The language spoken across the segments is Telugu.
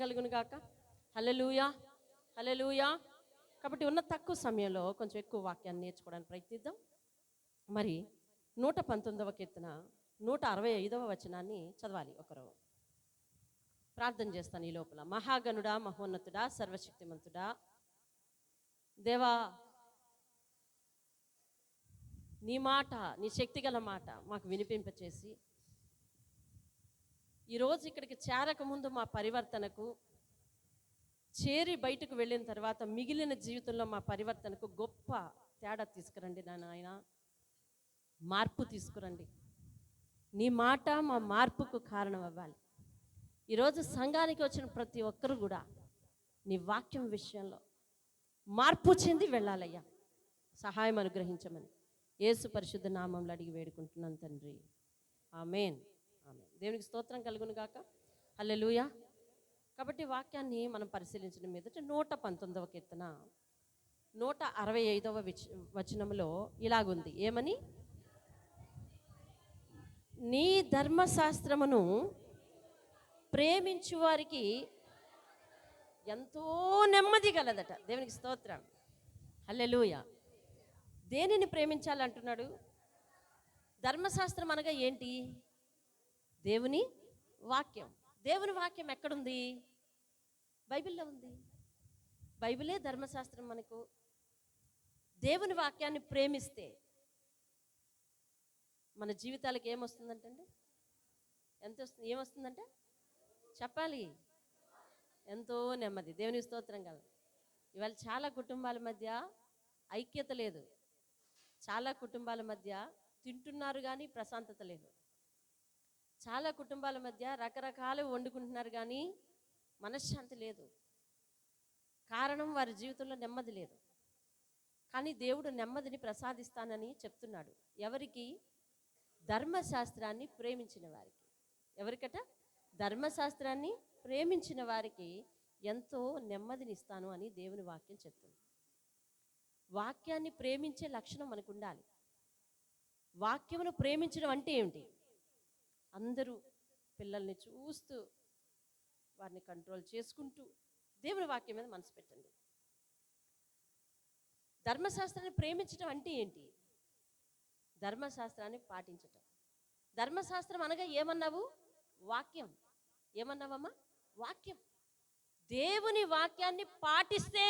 కలుగును గాక. హల్లెలూయా, హల్లెలూయా. కాబట్టి ఉన్న తక్కువ సమయంలో కొంచెం ఎక్కువ వాక్యాన్ని నేర్చుకోవడానికి ప్రయత్నిద్దాం. మరి 119వ కీర్తన 165వ వచనాన్ని చదవాలి ఒకరు. ప్రార్థన చేస్తాను ఈ లోపల. మహాగణుడా, మహోన్నతుడా, సర్వశక్తిమంతుడా, దేవా, నీ మాట, నీ శక్తిగల మాట మాకు వినిపింపచేసి ఈరోజు ఇక్కడికి చేరకముందు మా పరివర్తనకు, చేరి బయటకు వెళ్ళిన తర్వాత మిగిలిన జీవితంలో మా పరివర్తనకు గొప్ప తేడా తీసుకురండి నాయన. మార్పు తీసుకురండి. నీ మాట మా మార్పుకు కారణం అవ్వాలి. ఈరోజు సంఘానికి వచ్చిన ప్రతి ఒక్కరు కూడా నీ వాక్యం విషయంలో మార్పు చెంది వెళ్ళాలయ్యా. సహాయం అనుగ్రహించమని యేసు పరిశుద్ధ నామంలో అడిగి వేడుకుంటున్నాను తండ్రి. ఆమేన్, ఆమేన్. దేవునికి స్తోత్రం కలుగును గాక. హల్లెలూయా. కాబట్టి వాక్యాన్ని మనం పరిశీలించిన మీదట 119వ కీర్తన 165వ వచనంలో ఇలాగుంది. ఏమని? నీ ధర్మశాస్త్రమును ప్రేమించు వారికి ఎంతో నెమ్మది గలదట. దేవునికి స్తోత్రం. హల్లెలూయా. దేనిని ప్రేమించాలంటున్నాడు? ధర్మశాస్త్రం అనగా ఏంటి? దేవుని వాక్యం. దేవుని వాక్యం ఎక్కడుంది? బైబిల్లో ఉంది. బైబిలే ధర్మశాస్త్రం మనకు. దేవుని వాక్యాన్ని ప్రేమిస్తే మన జీవితాలకు ఏమొస్తుందంటండి? ఎంత వస్తుంది? ఏమొస్తుందంటే చెప్పాలి. ఎంతో నెమ్మది. దేవుని స్తోత్రం కాదు. ఇవాళ చాలా కుటుంబాల మధ్య ఐక్యత లేదు. చాలా కుటుంబాల మధ్య తింటున్నారు కానీ ప్రశాంతత లేదు. చాలా కుటుంబాల మధ్య రకరకాలు వండుకుంటున్నారు కానీ మనశ్శాంతి లేదు. కారణం వారి జీవితంలో నెమ్మది లేదు. కానీ దేవుడు నెమ్మదిని ప్రసాదిస్తానని చెప్తున్నాడు. ఎవరికి? ధర్మశాస్త్రాన్ని ప్రేమించిన వారికి. ఎవరికట? ధర్మశాస్త్రాన్ని ప్రేమించిన వారికి ఎంతో నెమ్మదిని ఇస్తాను అని దేవుని వాక్యం చెప్తుంది. వాక్యాన్ని ప్రేమించే లక్షణం మనకు ఉండాలి. వాక్యమును ప్రేమించడం అంటే ఏమిటి? అందరూ పిల్లల్ని చూస్తూ వారిని కంట్రోల్ చేసుకుంటూ దేవుని వాక్యం మీద మనసు పెట్టండి. ధర్మశాస్త్రాన్ని ప్రేమించడం అంటే ఏంటి? ధర్మశాస్త్రాన్ని పాటించటం. ధర్మశాస్త్రం అనగా ఏమన్నావు? వాక్యం. ఏమన్నావమ్మా? వాక్యం. దేవుని వాక్యాన్ని పాటిస్తే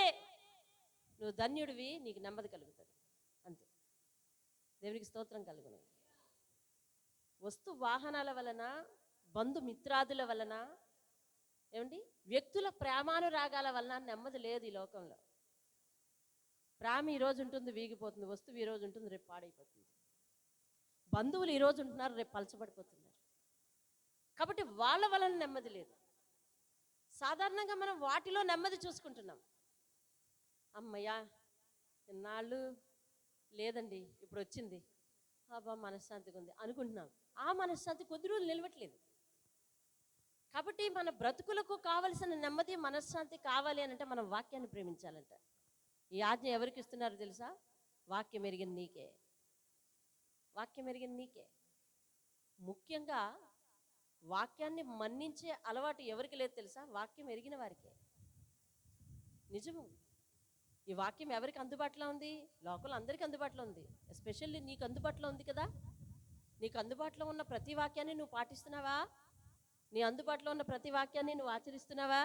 నువ్వు ధన్యుడివి, నీకు నెమ్మది కలుగుతుంది. అంతే. దేవునికి స్తోత్రం కలుగును. వస్తు వాహనాల వలన, బంధుమిత్రాదుల వలన, ఏమండి, వ్యక్తుల ప్రేమానురాగాల వలన నెమ్మది లేదు ఈ లోకంలో. ప్రేమ ఈరోజు ఉంటుంది, వీగిపోతుంది. వస్తువు ఈరోజు ఉంటుంది, రేపు పాడైపోతుంది. బంధువులు ఈరోజు ఉంటున్నారు, రేపు పలచబడిపోతున్నారు. కాబట్టి వాళ్ళ వలన నెమ్మది లేదు. సాధారణంగా మనం వాటిలో నెమ్మది చూసుకుంటున్నాం. అమ్మయ్యా, ఇన్నాళ్ళు లేదండి, ఇప్పుడు వచ్చింది, అబ్బా మనశ్శాంతిగా ఉంది అనుకుంటున్నాం. ఆ మనశ్శాంతి కొద్ది రోజులు నిలవట్లేదు. కాబట్టి మన బ్రతుకులకు కావలసిన నెమ్మది, మనశ్శాంతి కావాలి అని అంటే మనం వాక్యాన్ని ప్రేమించాలంట. ఈ ఆజ్ఞ ఎవరికి ఇస్తున్నారో తెలుసా? వాక్యం ఎరిగిన నీకే. వాక్యం ఎరిగిన నీకే. ముఖ్యంగా వాక్యాన్ని మన్నించే అలవాటు ఎవరికి లేదు తెలుసా? వాక్యం ఎరిగిన వారికే. నిజము. ఈ వాక్యం ఎవరికి అందుబాటులో ఉంది? లోకల్ అందరికీ అందుబాటులో ఉంది. ఎస్పెషల్లీ నీకు అందుబాటులో ఉంది కదా. నీకు అందుబాటులో ఉన్న ప్రతి వాక్యాన్ని నువ్వు పాటిస్తున్నావా? నీ అందుబాటులో ఉన్న ప్రతి వాక్యాన్ని నువ్వు ఆచరిస్తున్నావా?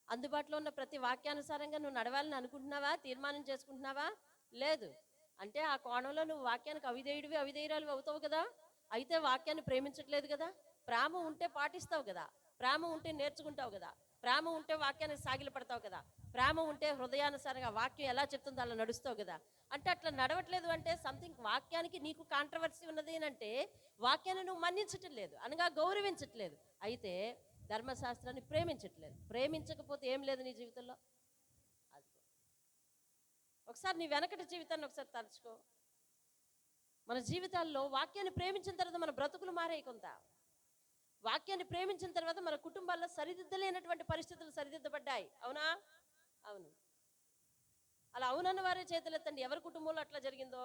అందుబాటులో ఉన్న ప్రతి వాక్యానుసారంగా నువ్వు నడవాలని అనుకుంటున్నావా? తీర్మానం చేసుకుంటున్నావా? లేదు. అంటే ఆ కోణంలో నువ్వు వాక్యానికి అవిధేయుడివి, అవిధేయురాలు అవుతావు కదా. అయితే వాక్యాన్ని ప్రేమించట్లేదు కదా. ప్రేమ ఉంటే పాటిస్తావు కదా. ప్రేమ ఉంటే నేర్చుకుంటావు కదా. ప్రేమ ఉంటే వాక్యానికి సాగిలి పడతావు కదా. ప్రేమ ఉంటే హృదయానుసారంగా వాక్యం ఎలా చెప్తుందో అలా నడుస్తావు కదా. అంటే అట్లా నడవట్లేదు అంటే సంథింగ్ వాక్యానికి నీకు కాంట్రవర్సీ ఉన్నది అంటే వాక్యాన్ని నువ్వు మన్నించటం లేదు, అనగా గౌరవించట్లేదు. అయితే ధర్మశాస్త్రాన్ని ప్రేమించట్లేదు. ప్రేమించకపోతే ఏం లేదు నీ జీవితంలో. అది ఒకసారి నీ వెనకటి జీవితాన్ని ఒకసారి తలుచుకో. మన జీవితాల్లో వాక్యాన్ని ప్రేమించిన తర్వాత మన బ్రతుకులు మారాయి. కొంత వాక్యాన్ని ప్రేమించిన తర్వాత మన కుటుంబాల్లో సరిదిద్దలేనటువంటి పరిస్థితులు సరిదిద్దబడ్డాయి. అవునా? అవును. అలా అవునన్న వారే చేతులెత్తండి ఎవరి కుటుంబంలో అట్లా జరిగిందో.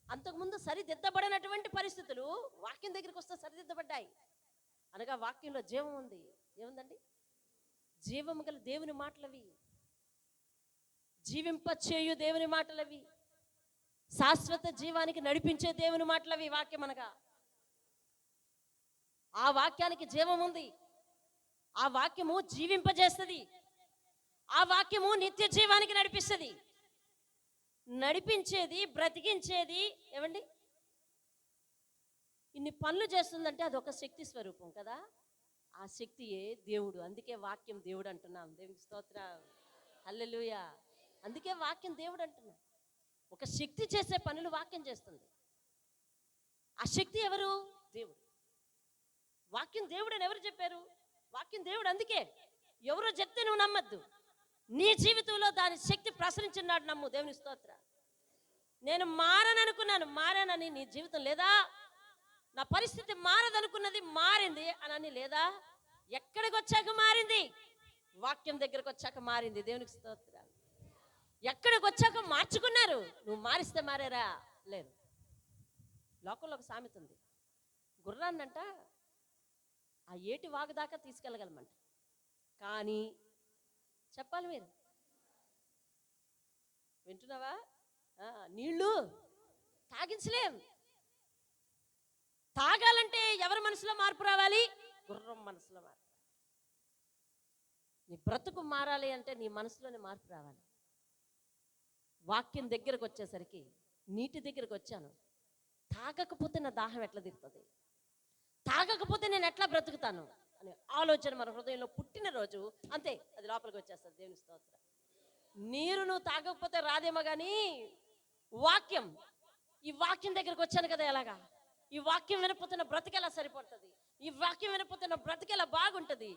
అంతకుముందు సరిదిద్దబడినటువంటి పరిస్థితులు వాక్యం దగ్గరికి వస్తే సరిదిద్దబడ్డాయి. అనగా వాక్యంలో జీవం ఉంది. ఏముందండి? జీవము గల దేవుని మాటలవి, జీవింపచేయు దేవుని మాటలవి, శాశ్వత జీవానికి నడిపించే దేవుని మాటలవి వాక్యం అనగా. ఆ వాక్యానికి జీవం ఉంది. ఆ వాక్యము జీవింపజేస్తుంది. ఆ వాక్యము నిత్య జీవానికి నడిపిస్తుంది. నడిపించేది, బ్రతికించేది ఏమండి, ఇన్ని పనులు చేస్తుందంటే అదొక శక్తి స్వరూపం కదా. ఆ శక్తియే దేవుడు. అందుకే వాక్యం దేవుడు అంటున్నాం. దేవునికి స్తోత్రం, హల్లెలూయా. అందుకే వాక్యం దేవుడు అంటున్నాం. ఒక శక్తి చేసే పనులు వాక్యం చేస్తుంది. ఆ శక్తి ఎవరు? దేవుడు. వాక్యం దేవుడు అని ఎవరు చెప్పారు? వాక్యం దేవుడు. అందుకే ఎవరో చెప్తే నువ్వు నమ్మద్దు. నీ జీవితంలో దాని శక్తి ప్రసరించినాడు నమ్ము. దేవుని స్తోత్రం. నేను మారననుకున్నాను, మారానని నీ జీవితం లేదా? నా పరిస్థితి మారదనుకున్నది మారింది అని లేదా? ఎక్కడికి వచ్చాక మారింది? వాక్యం దగ్గరకు వచ్చాక మారింది. దేవునికి స్తోత్రం. ఎక్కడికి వచ్చాక మార్చుకున్నారు. నువ్వు మారిస్తే మారారా? లేదు. లోకంలో ఒక సామెత ఉంది. గుర్రాన్నంట ఆ ఏటి వాగు దాకా తీసుకెళ్ళగలమంట, కానీ చెప్పాలి మీరు వింటున్నావా? నీళ్ళు తాగించలేం. తాగాలంటే ఎవరి మనసులో మార్పు రావాలి? గుర్రం మనసులో మార్పు. నీ బ్రతుకు మారాలి అంటే నీ మనసులోనే మార్పు రావాలి. వాక్యం దగ్గరకు వచ్చేసరికి, నీటి దగ్గరకు వచ్చాను, తాగకపోతే నా దాహం ఎట్లా తీరుతుంది? తాగకపోతే నేను ఎట్లా బ్రతుకుతాను అనే ఆలోచన మన హృదయంలో పుట్టిన రోజు అంతే, అది లోపలికి వచ్చేస్తుంది. దేవుని స్తోత్రం. నీరు నువ్వు తాగకపోతే రాదేమో కానీ వాక్యం, ఈ వాక్యం దగ్గరకు వచ్చాను కదా, ఎలాగా ఈ వాక్యం వినకపోతే నా బ్రతికెలా సరిపడుతుంది, ఈ వాక్యం వినకపోతే నా బ్రతికెలా బాగుంటుంది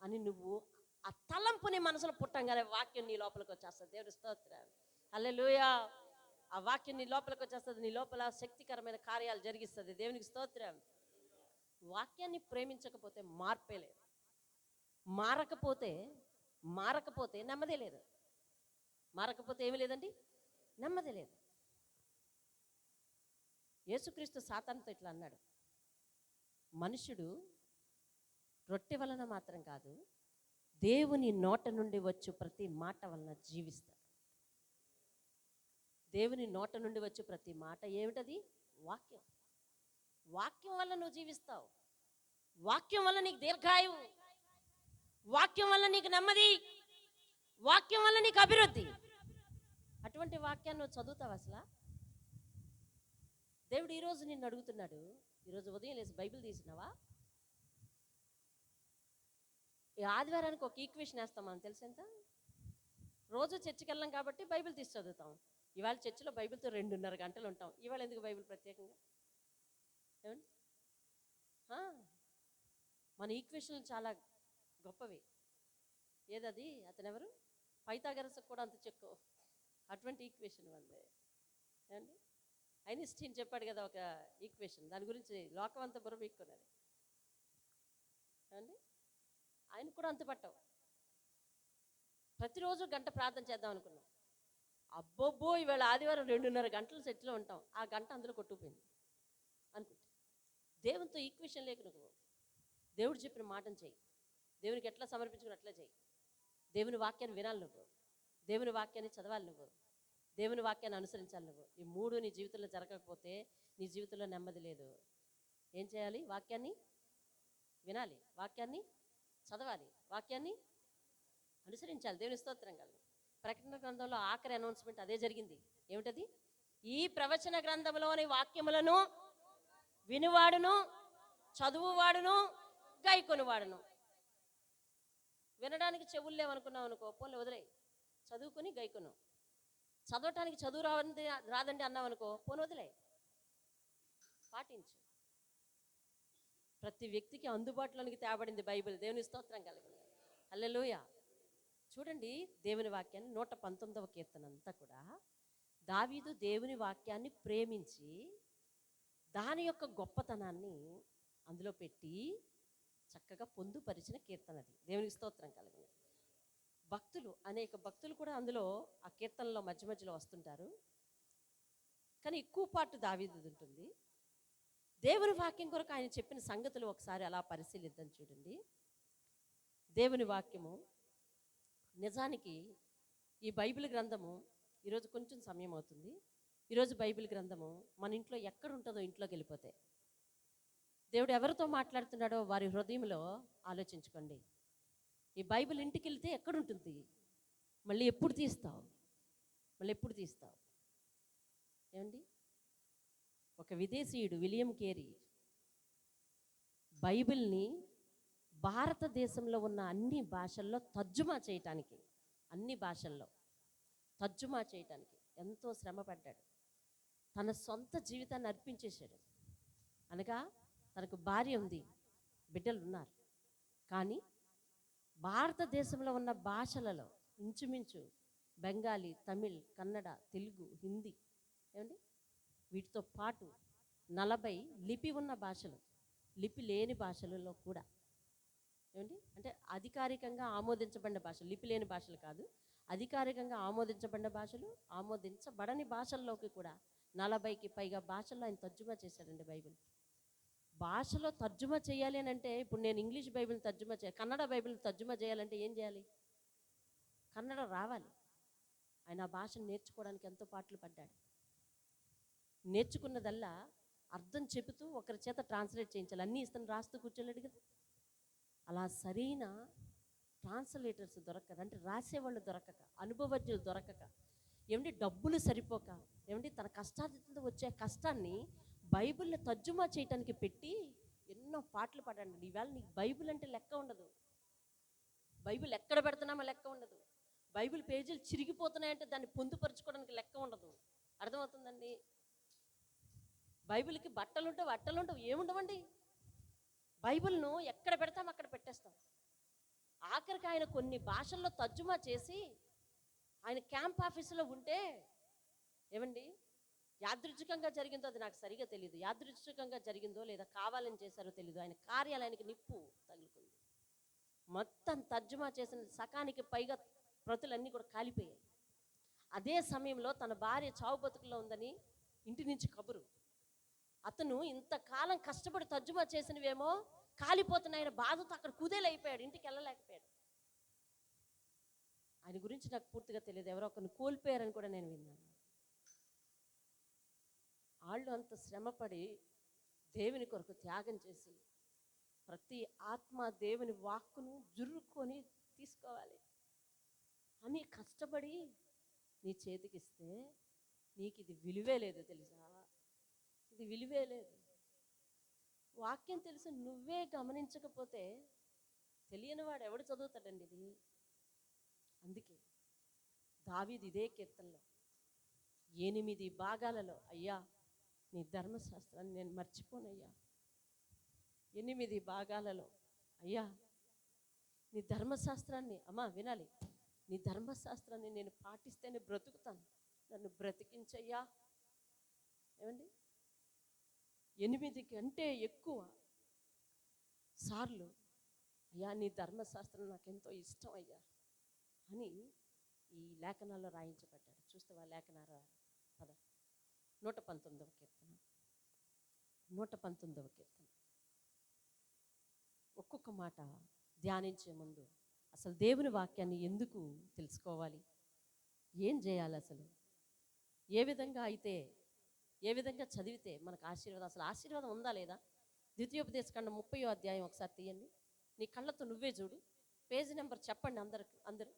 అని నువ్వు ఆ తలంపుని మనసులో పుట్టంగానే వాక్యం నీ లోపలికి వచ్చేస్తుంది. దేవుని స్తోత్రం, హల్లెలూయా. ఆ వాక్యం నీ లోపలికి వచ్చేస్తుంది. నీ లోపల శక్తికరమైన కార్యాలు జరిగిస్తుంది. దేవునికి స్తోత్రం. వాక్యాన్ని ప్రేమించకపోతే మార్పే లేదు. మారకపోతే నెమ్మదే లేదు. మారకపోతే ఏమీ లేదండి, నెమ్మది లేదు. యేసుక్రీస్తు సాతానుతో ఇట్లా అన్నాడు, మనుషుడు రొట్టె వలన మాత్రం కాదు, దేవుని నోట నుండి వచ్చు ప్రతి మాట వలన జీవిస్తాడు. దేవుని నోట నుండి వచ్చు ప్రతి మాట ఏమిటది? వాక్యం. వాక్యం వల్ల నువ్వు జీవిస్తావు. వాక్యం వల్ల నీకు దీర్ఘాయువు, వాక్యం వల్ల నీకు నెమ్మది, వాక్యం వల్ల నీకు అభివృద్ధి. అటువంటి వాక్యాన్ని నువ్వు చదువుతావు అసలు? దేవుడు ఈరోజు నిన్ను అడుగుతున్నాడు, ఈరోజు ఉదయం లేచి బైబిల్ తీసినావా? ఈ ఆదివారానికి ఒక ఈక్వేషన్ వేస్తాం మనం, తెలుసెంత? రోజు చర్చికి వెళ్ళాం కాబట్టి బైబిల్ తీసి చదువుతాం. ఇవాళ చర్చిలో బైబిల్తో 2.5 గంటలు ఉంటాం. ఇవాళ ఎందుకు బైబిల్ ప్రత్యేకంగా? ఏమండి, మన ఈక్వేషన్లు చాలా గొప్పవి. ఏదది? అతనెవరు? పైథాగరస్ కూడా అంత చెక్కు. అటువంటి ఈక్వేషన్ వాళ్ళే. ఏమండి, ఐన్స్టీన్ చెప్పాడు కదా ఒక ఈక్వేషన్, దాని గురించి లోకం అంతా బుర్ర పీక్కున్నది. ఏమండి, ఆయన కూడా అంత పట్టావు. ప్రతిరోజు గంట ప్రార్థన చేద్దాం అనుకున్నాం. అబ్బోబ్బో, ఇవాళ ఆదివారం 2.5 గంటలు సెట్లో ఉంటాం. ఆ గంట అందులో కొట్టుకుపోయింది అనుకుంటా. దేవునితో ఈక్వేషన్ లేక నువ్వు దేవుడు చెప్పిన మాటను చెయ్యి. దేవునికి ఎట్లా సమర్పించుకుని అట్లా చెయ్యి. దేవుని వాక్యాన్ని వినాలి నువ్వు, దేవుని వాక్యాన్ని చదవాలి నువ్వు, దేవుని వాక్యాన్ని అనుసరించాలి నువ్వు. ఈ 3 నీ జీవితంలో జరగకపోతే నీ జీవితంలో నెమ్మది లేదు. ఏం చేయాలి? వాక్యాన్ని వినాలి, వాక్యాన్ని చదవాలి, వాక్యాన్ని అనుసరించాలి. దేవుని స్తోత్రం కలుగు. ప్రకటన గ్రంథంలో ఆఖరి అనౌన్స్మెంట్ అదే జరిగింది. ఏమిటది? ఈ ప్రవచన గ్రంథంలోని వాక్యములను వినువాడును, చదువువాడును, గైకొనువాడును. వినడానికి చెవులు లేవనుకున్నావు అనుకో, పోన్లే వదిలే, చదువుకుని గైకొను. చదవటానికి చదువు రాదండి అన్నావు అనుకో, పోను వదిలే, పాటించు. ప్రతి వ్యక్తికి అందుబాటులోనికి తేబడింది బైబిల్. దేవుని స్తోత్రం కలుగును, హల్లెలూయా. చూడండి, దేవుని వాక్యాన్ని 119వ కీర్తన అంతా కూడా దావీదు దేవుని వాక్యాన్ని ప్రేమించి దాని యొక్క గొప్పతనాన్ని అందులో పెట్టి చక్కగా పొందుపరిచిన కీర్తనది. దేవునికి స్తోత్రం కలుగును. భక్తులు, అనేక భక్తులు కూడా అందులో ఆ కీర్తనలో మధ్య మధ్యలో వస్తుంటారు, కానీ ఎక్కువ పాటు దావీదుది ఉంటుంది. దేవుని వాక్యం కొరకు ఆయన చెప్పిన సంగతులు ఒకసారి అలా పరిశీలిద్దాం. చూడండి, దేవుని వాక్యము నిజానికి ఈ బైబిల్ గ్రంథము ఈరోజు కొంచెం సమయం అవుతుంది. ఈరోజు బైబిల్ గ్రంథము మన ఇంట్లో ఎక్కడ ఉంటుందో ఇంట్లోకి వెళ్ళిపోతే దేవుడు ఎవరితో మాట్లాడుతున్నాడో వారి హృదయంలో ఆలోచించుకోండి. ఈ బైబిల్ ఇంటికి వెళ్తే ఎక్కడుంటుంది? మళ్ళీ ఎప్పుడు తీస్తావు? ఏమండి, ఒక విదేశీయుడు విలియం కేరీ బైబిల్ని భారతదేశంలో ఉన్న అన్ని భాషల్లో తర్జుమా చేయటానికి ఎంతో శ్రమ పడ్డాడు. తన సొంత జీవితాన్ని అర్పించేశాడు. అనగా తనకు భార్య ఉంది, బిడ్డలు ఉన్నారు. కానీ భారతదేశంలో ఉన్న భాషలలో ఇంచుమించు బెంగాలీ, తమిళ్, కన్నడ, తెలుగు, హిందీ, ఏమండి, వీటితో పాటు 40 లిపి ఉన్న భాషలు, లిపి లేని భాషలలో కూడా, ఏమండి, అంటే అధికారికంగా ఆమోదించబడిన భాషలు, లిపి లేని భాషలు కాదు, అధికారికంగా ఆమోదించబడిన భాషలు, ఆమోదించబడని భాషల్లోకి కూడా 40కి పైగా భాషల్లో ఆయన తర్జుమా చేశాడండి బైబిల్. భాషలో తర్జుమా చేయాలి అని అంటే, ఇప్పుడు నేను ఇంగ్లీష్ బైబిల్ తర్జుమా చేయాలి, కన్నడ బైబిల్ తర్జుమా చేయాలంటే ఏం చేయాలి? కన్నడ రావాలి. ఆయన ఆ భాషను నేర్చుకోవడానికి ఎంతో పాటలు పడ్డాడు. నేర్చుకున్నదల్లా అర్థం చెబుతూ ఒకరి చేత ట్రాన్స్లేట్ చేయించాలి. అన్నీ ఇస్తాను రాస్తూ కూర్చోలేడు కదా. అలా సరైన ట్రాన్స్లేటర్స్ దొరకక, అంటే రాసేవాళ్ళు దొరకక, అనుభవజ్ఞులు దొరకక, ఏమంటే డబ్బులు సరిపోక, ఏమంటే తన కష్టార్జితంతో వచ్చే కష్టాన్ని బైబిల్ని తర్జుమా చేయటానికి పెట్టి ఎన్నో పాటలు పాడండి. ఈవేళ నీకు బైబిల్ అంటే లెక్క ఉండదు. బైబిల్ ఎక్కడ పెడుతున్నామో లెక్క ఉండదు. బైబిల్ పేజీలు చిరిగిపోతున్నాయంటే దాన్ని పొందుపరుచుకోవడానికి లెక్క ఉండదు. అర్థమవుతుందండి? బైబిల్కి బట్టలు ఉండవు, ఏముండవండి. బైబిల్ను ఎక్కడ పెడతాం అక్కడ పెట్టేస్తాం. ఆఖరికి ఆయన కొన్ని భాషల్లో తర్జుమా చేసి ఆయన క్యాంప్ ఆఫీసులో ఉంటే, ఏమండి, యాదృచ్ఛికంగా జరిగిందో అది నాకు సరిగా తెలియదు, యాదృచ్ఛికంగా జరిగిందో లేదా కావాలని చేశారో తెలియదు, ఆయన కార్యాలయానికి నిప్పు తగులుకుంది. మొత్తం తర్జుమా చేసిన సకానికి పైగా ప్రతులన్నీ కూడా కాలిపోయాయి. అదే సమయంలో తన భార్య చావు బతుకుల్లో ఉందని ఇంటి నుంచి కబురు. అతను ఇంతకాలం కష్టపడి తర్జుమా చేసినవేమో కాలిపోతున్నాయని బాధతో అక్కడ కుదేలైపోయాడు, ఇంటికి వెళ్ళలేకపోయాడు. ఆయన గురించి నాకు పూర్తిగా తెలియదు, ఎవరో ఒకరిని కోల్పోయారని కూడా నేను విన్నాను. వాళ్ళు అంత శ్రమపడి దేవుని కొరకు త్యాగం చేసి ప్రతి ఆత్మ దేవుని వాక్కును జుర్రుకొని తీసుకోవాలి అని కష్టపడి నీ చేతికిస్తే నీకు ఇది విలువే లేదు, తెలుసా? ఇది విలువే లేదు. వాక్యం తెలిసి నువ్వే గమనించకపోతే తెలియని వాడు ఎవడు చదువుతాడండి ఇది? అందుకే దావీదు ఇదే కీర్తనలో 8 భాగాలలో, అయ్యా నీ ధర్మశాస్త్రాన్ని నేను మర్చిపోనయ్యా. 8 భాగాలలో, అయ్యా నీ ధర్మశాస్త్రాన్ని, అమ్మా వినాలి, నీ ధర్మశాస్త్రాన్ని నేను పాటిస్తేనే బ్రతుకుతాను, నన్ను బ్రతికించయ్యా. ఏమండి, 8 కంటే ఎక్కువ సార్లు అయ్యా నీ ధర్మశాస్త్రం నాకెంతో ఇష్టం అయ్యా అని ఈ లేఖనాల్లో రాయించబడ్డాడు. చూస్తావా లేఖనాల పద 119వ కీర్తన. 119వ కీర్తన ఒక్కొక్క మాట ధ్యానించే ముందు అసలు దేవుని వాక్యాన్ని ఎందుకు తెలుసుకోవాలి, ఏం చేయాలి, అసలు ఏ విధంగా చదివితే మనకు ఆశీర్వాదం, అసలు ఆశీర్వాదం ఉందా లేదా? ద్వితీయోపదేశకాండం 30వ అధ్యాయం ఒకసారి తీయండి, నీ కళ్ళతో నువ్వే చూడు. పేజీ నెంబర్ చెప్పండి అందరు.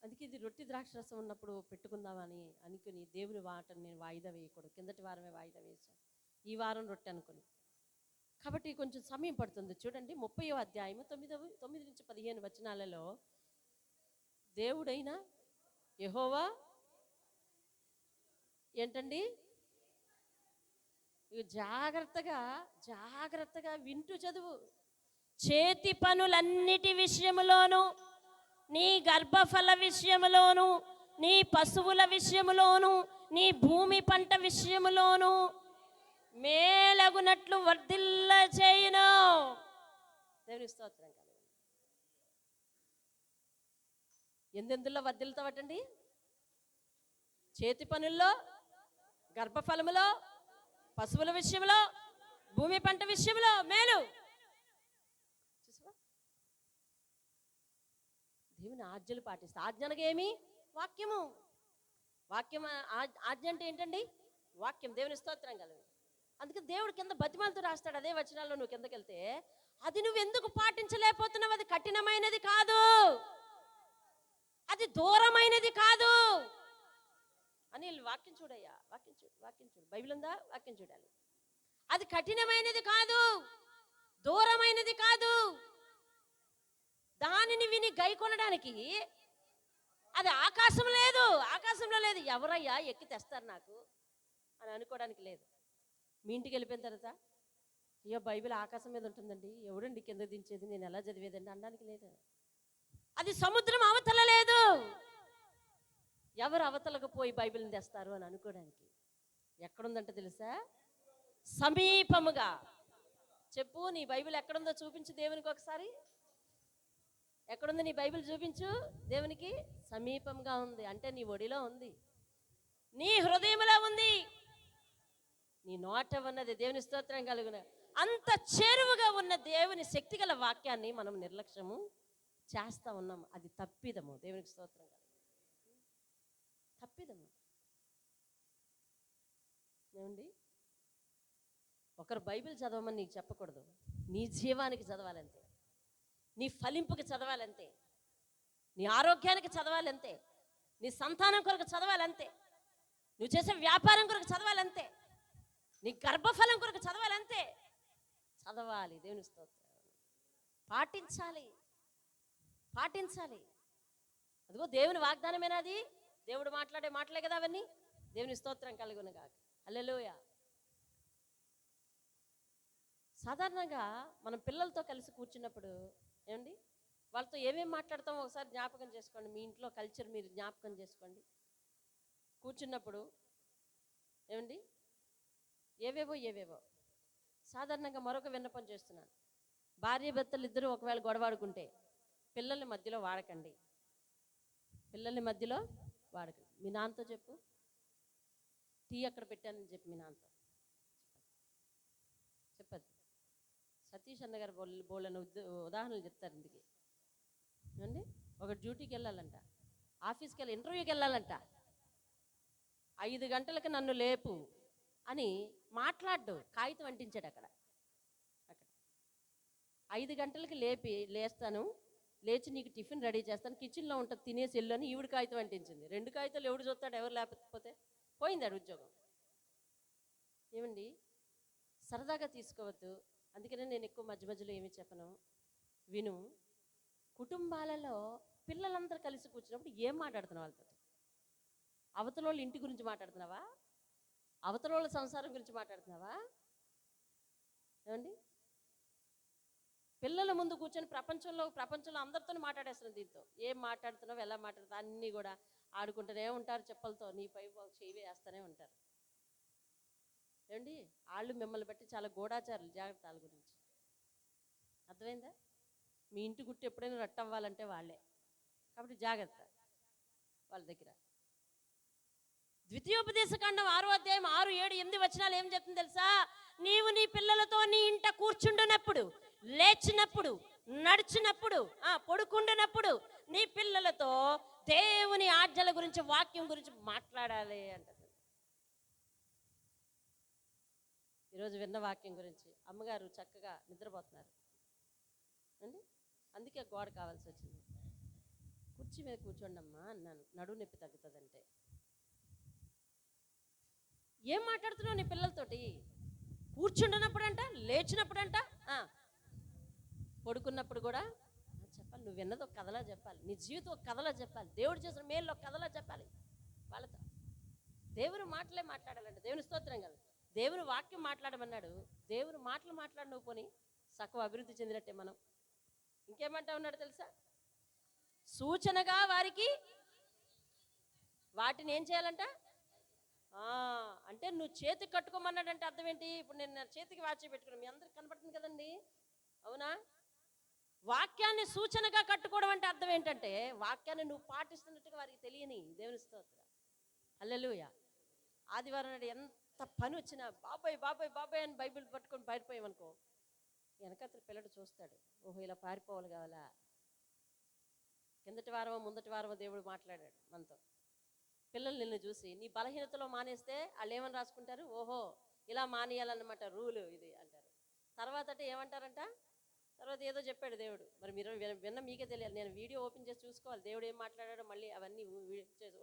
అందుకే ఇది రొట్టి ద్రాక్షరసం ఉన్నప్పుడు పెట్టుకుందామని అనుకుని దేవుని వాటని నేను వాయిదా వేయకూడదు. కిందటి వారమే వాయిదా వేశాను, ఈ వారం రొట్టె అనుకుని. కాబట్టి కొంచెం సమయం పడుతుంది. చూడండి 30వ అధ్యాయము 9 నుంచి 15 వచనాలలో దేవుడైన యెహోవా ఏంటండి, జాగ్రత్తగా వింటూ చదువు. చేతి పనులన్నిటి విషయములోను, నీ గర్భఫల విషయములోను, నీ పశువుల విషయములోను, నీ భూమి పంట విషయములోను మేలగునట్లు వర్ధిల్ల చేయును. దేవుని స్తోత్రం. ఎందెందులో వర్ధిల్తావటండి? చేతి పనుల్లో, గర్భఫలములో, పశువుల విషయంలో, భూమి పంట విషయంలో మేలు. దేవుని ఆజ్ఞలు పాటిస్తా. ఆజ్ఞ అనగా ఏమి? వాక్యము. వాక్యం ఆజ్ఞ అంటే ఏంటండి? వాక్యం. దేవుని స్తోత్రం కలుగు. అందుకే దేవుడు కింద బతిమాలతో రాస్తాడు అదే వచనాల్లో నువ్వు కిందకి వెళ్తే, అది నువ్వు ఎందుకు పాటించలేకపోతున్నావు? అది కఠినమైనది కాదు, అది దూరమైనది కాదు అని. వాక్యం చూడయ్యా, వాక్యం చూడు, వాక్యం చూడు. బైబిల్ ఉందా? వాక్యం చూడాలి. అది కఠినమైనది కాదు, దూరమైనది కాదు. దానిని విని గైకొనడానికి అది ఆకాశం లేదు, ఆకాశంలో లేదు. ఎవరయ్యా ఎక్కి తెస్తారు నాకు అని అనుకోవడానికి లేదు. మీ ఇంటికి వెళ్ళిపోయిన తర్వాత, అయ్యో బైబిల్ ఆకాశం మీద ఉంటుందండి, ఎవడండి కింద దించేది, నేను ఎలా చదివేదండి అనడానికి లేదు. అది సముద్రం అవతల లేదు. ఎవరు అవతలకు పోయి బైబిల్ని తెస్తారు అని అనుకోవడానికి ఎక్కడుందంటే తెలుసా? సమీపముగా. చెప్పు, నీ బైబిల్ ఎక్కడుందో చూపించు దేవునికి ఒకసారి. ఎక్కడుంది నీ బైబిల్? చూపించు దేవునికి. సమీపంగా ఉంది అంటే నీ ఒడిలో ఉంది, నీ హృదయంలో ఉంది, నీ నోట ఉన్నది. దేవుని స్తోత్రం కలుగున. అంత చేరువుగా ఉన్న దేవుని శక్తిగల వాక్యాన్ని మనం నిర్లక్ష్యము చేస్తా ఉన్నాం. అది తప్పిదము. దేవునికి స్తోత్రం కలుగు. తప్పిదము. ఏమండి, ఒకరు బైబిల్ చదవమని నీకు చెప్పకూడదు. నీ జీవానికి చదవాలంతే, నీ ఫలింపుకి చదవాలంతే, నీ ఆరోగ్యానికి చదవాలంతే, నీ సంతానం కొరకు చదవాలంతే, నువ్వు చేసే వ్యాపారం కొరకు చదవాలంతే, నీ గర్భఫలం కొరకు చదవాలంతే. చదవాలి. దేవుని స్తోత్రం. పాటించాలి, పాటించాలి. అదిగో దేవుని వాగ్దానమేనాది. దేవుడు మాట్లాడే మాటలే కదా అవన్నీ. దేవుని స్తోత్రం కలుగునుగాక. హల్లెలూయా. సాధారణంగా మనం పిల్లలతో కలిసి కూర్చున్నప్పుడు ఏమండి, వాళ్ళతో ఏమేమి మాట్లాడతామో ఒకసారి జ్ఞాపకం చేసుకోండి. మీ ఇంట్లో కల్చర్ మీరు జ్ఞాపకం చేసుకోండి. కూర్చున్నప్పుడు ఏమండి, ఏవేవో సాధారణంగా మరొక విన్నపం చేస్తున్నాను. భార్య భర్తలు ఇద్దరు ఒకవేళ గొడవాడుకుంటే పిల్లల్ని మధ్యలో వాడకండి, పిల్లల్ని మధ్యలో వాడకండి. మీ నాన్నతో చెప్పు, టీ అక్కడ పెట్టానని చెప్పి మీ నాన్నతో చెప్పద్దు. సతీష్ అన్న గారు బోళ్ళని ఉదాహరణలు చెప్తారు ఇందుకే. ఏమండి, ఒక డ్యూటీకి వెళ్ళాలంట, ఆఫీస్కి వెళ్ళి ఇంటర్వ్యూకి వెళ్ళాలంట. 5 గంటలకు నన్ను లేపు అని మాట్లాడు, కాగితం అంటించాడు అక్కడ. 5 గంటలకి లేస్తాను, లేచి నీకు టిఫిన్ రెడీ చేస్తాను, కిచెన్లో ఉంటుంది, తినేసి వెళ్ళు అని ఈవిడ కాగితం అంటించింది. 2 కాగితాలు ఎవడు చూస్తాడు? ఎవరు లేకపోతే పోయిందాడు ఉద్యోగం. ఏమండి, సరదాగా తీసుకోవద్దు. అందుకనే నేను ఎక్కువ మధ్య మధ్యలో ఏమీ చెప్పను, విను. కుటుంబాలలో పిల్లలందరూ కలిసి కూర్చున్నప్పుడు ఏం మాట్లాడుతున్నావు వాళ్ళతో? అవతల వాళ్ళ ఇంటి గురించి మాట్లాడుతున్నావా? అవతల వాళ్ళ సంసారం గురించి మాట్లాడుతున్నావా? ఏమండి, పిల్లల ముందు కూర్చొని ప్రపంచంలో అందరితో మాట్లాడేస్తున్నాం. దీంతో ఏం మాట్లాడుతున్నావు, ఎలా మాట్లాడుతున్నావు అన్నీ కూడా ఆడుకుంటూనే ఉంటారు. చెప్పలతో నీపై చేయి వేస్తూనే ఉంటారు. ఏమండి, వాళ్ళు మిమ్మల్ని బట్టి చాలా గూఢాచారులు. జాగ్రత్త వాళ్ళ గురించి. అర్థమైందా? మీ ఇంటి గుట్టు ఎప్పుడైనా రట్టవ్వాలంటే వాళ్ళే. కాబట్టి జాగ్రత్త వాళ్ళ దగ్గర. ద్వితీయోపదేశకాండం 6వ అధ్యాయం 6, 7, 8 వచనాలు ఏం చెప్తుంది తెలుసా? నీవు నీ పిల్లలతో నీ ఇంట కూర్చుండునప్పుడు, లేచినప్పుడు, నడిచినప్పుడు, పడుకుండునప్పుడు నీ పిల్లలతో దేవుని ఆజ్ఞల గురించి, వాక్యం గురించి మాట్లాడాలి అంటది. ఈరోజు విన్న వాక్యం గురించి అమ్మగారు చక్కగా నిద్రపోతున్నారు అండి. అందుకే గోడ కావాల్సి వచ్చింది. కుర్చీ మీద కూర్చోండి అమ్మా అన్నాను, నడువు నొప్పి తగ్గుతుందంటే. ఏం మాట్లాడుతున్నావు నీ పిల్లలతోటి? కూర్చుంటున్నప్పుడంట, లేచినప్పుడంట, పడుకున్నప్పుడు కూడా చెప్పాలి. నువ్వు విన్నది ఒక కథలా చెప్పాలి, నీ జీవితం ఒక కథలా చెప్పాలి, దేవుడు చేసిన మేలు ఒక కథలా చెప్పాలి వాళ్ళతో. దేవుని మాటలే మాట్లాడాలంటే. దేవుని స్తోత్రం కదా. దేవుని వాక్యం మాట్లాడమన్నాడు. దేవుని మాటలు మాట్లాడినవు పోని సగం అభివృద్ధి చెందినట్టే మనం. ఇంకేమంటా ఉన్నాడు తెలుసా? సూచనగా వారికి వాటిని ఏం చేయాలంట? అంటే నువ్వు చేతికి కట్టుకోమన్నాడంటే అర్థం ఏంటి? ఇప్పుడు నేను చేతికి వాచి పెట్టుకున్నాను, మీ అందరికి కనపడుతుంది కదండి, అవునా? వాక్యాన్ని సూచనగా కట్టుకోవడం అంటే అర్థం ఏంటంటే వాక్యాన్ని నువ్వు పాటిస్తున్నట్టుగా వారికి తెలియని. దేవుని స్తోత్రం. హల్లెలూయా. ఆదివారం నాడు ఎంత పని వచ్చినా బాబాయ్ బాబాయ్ బాబాయ్ అని బైబిల్ పట్టుకొని పారిపోయామనుకో, వెనకతల పిల్లడు చూస్తాడు, ఓహో ఇలా పారిపోవాలి కావాలా, కిందటి వారమో ముందటి వారమో దేవుడు మాట్లాడాడు మనతో. పిల్లలు నిన్ను చూసి నీ బలహీనతలో మానేస్తే వాళ్ళు ఏమని రాసుకుంటారు, ఓహో ఇలా మానేయాలన్నమాట రూలు ఇది అంటారు. తర్వాత అంటే ఏమంటారంట, తర్వాత ఏదో చెప్పాడు దేవుడు. మరి మీరు విన్న మీకే తెలియాలి. నేను వీడియో ఓపెన్ చేసి చూసుకోవాలి దేవుడు ఏం మాట్లాడాడో. మళ్ళీ అవన్నీ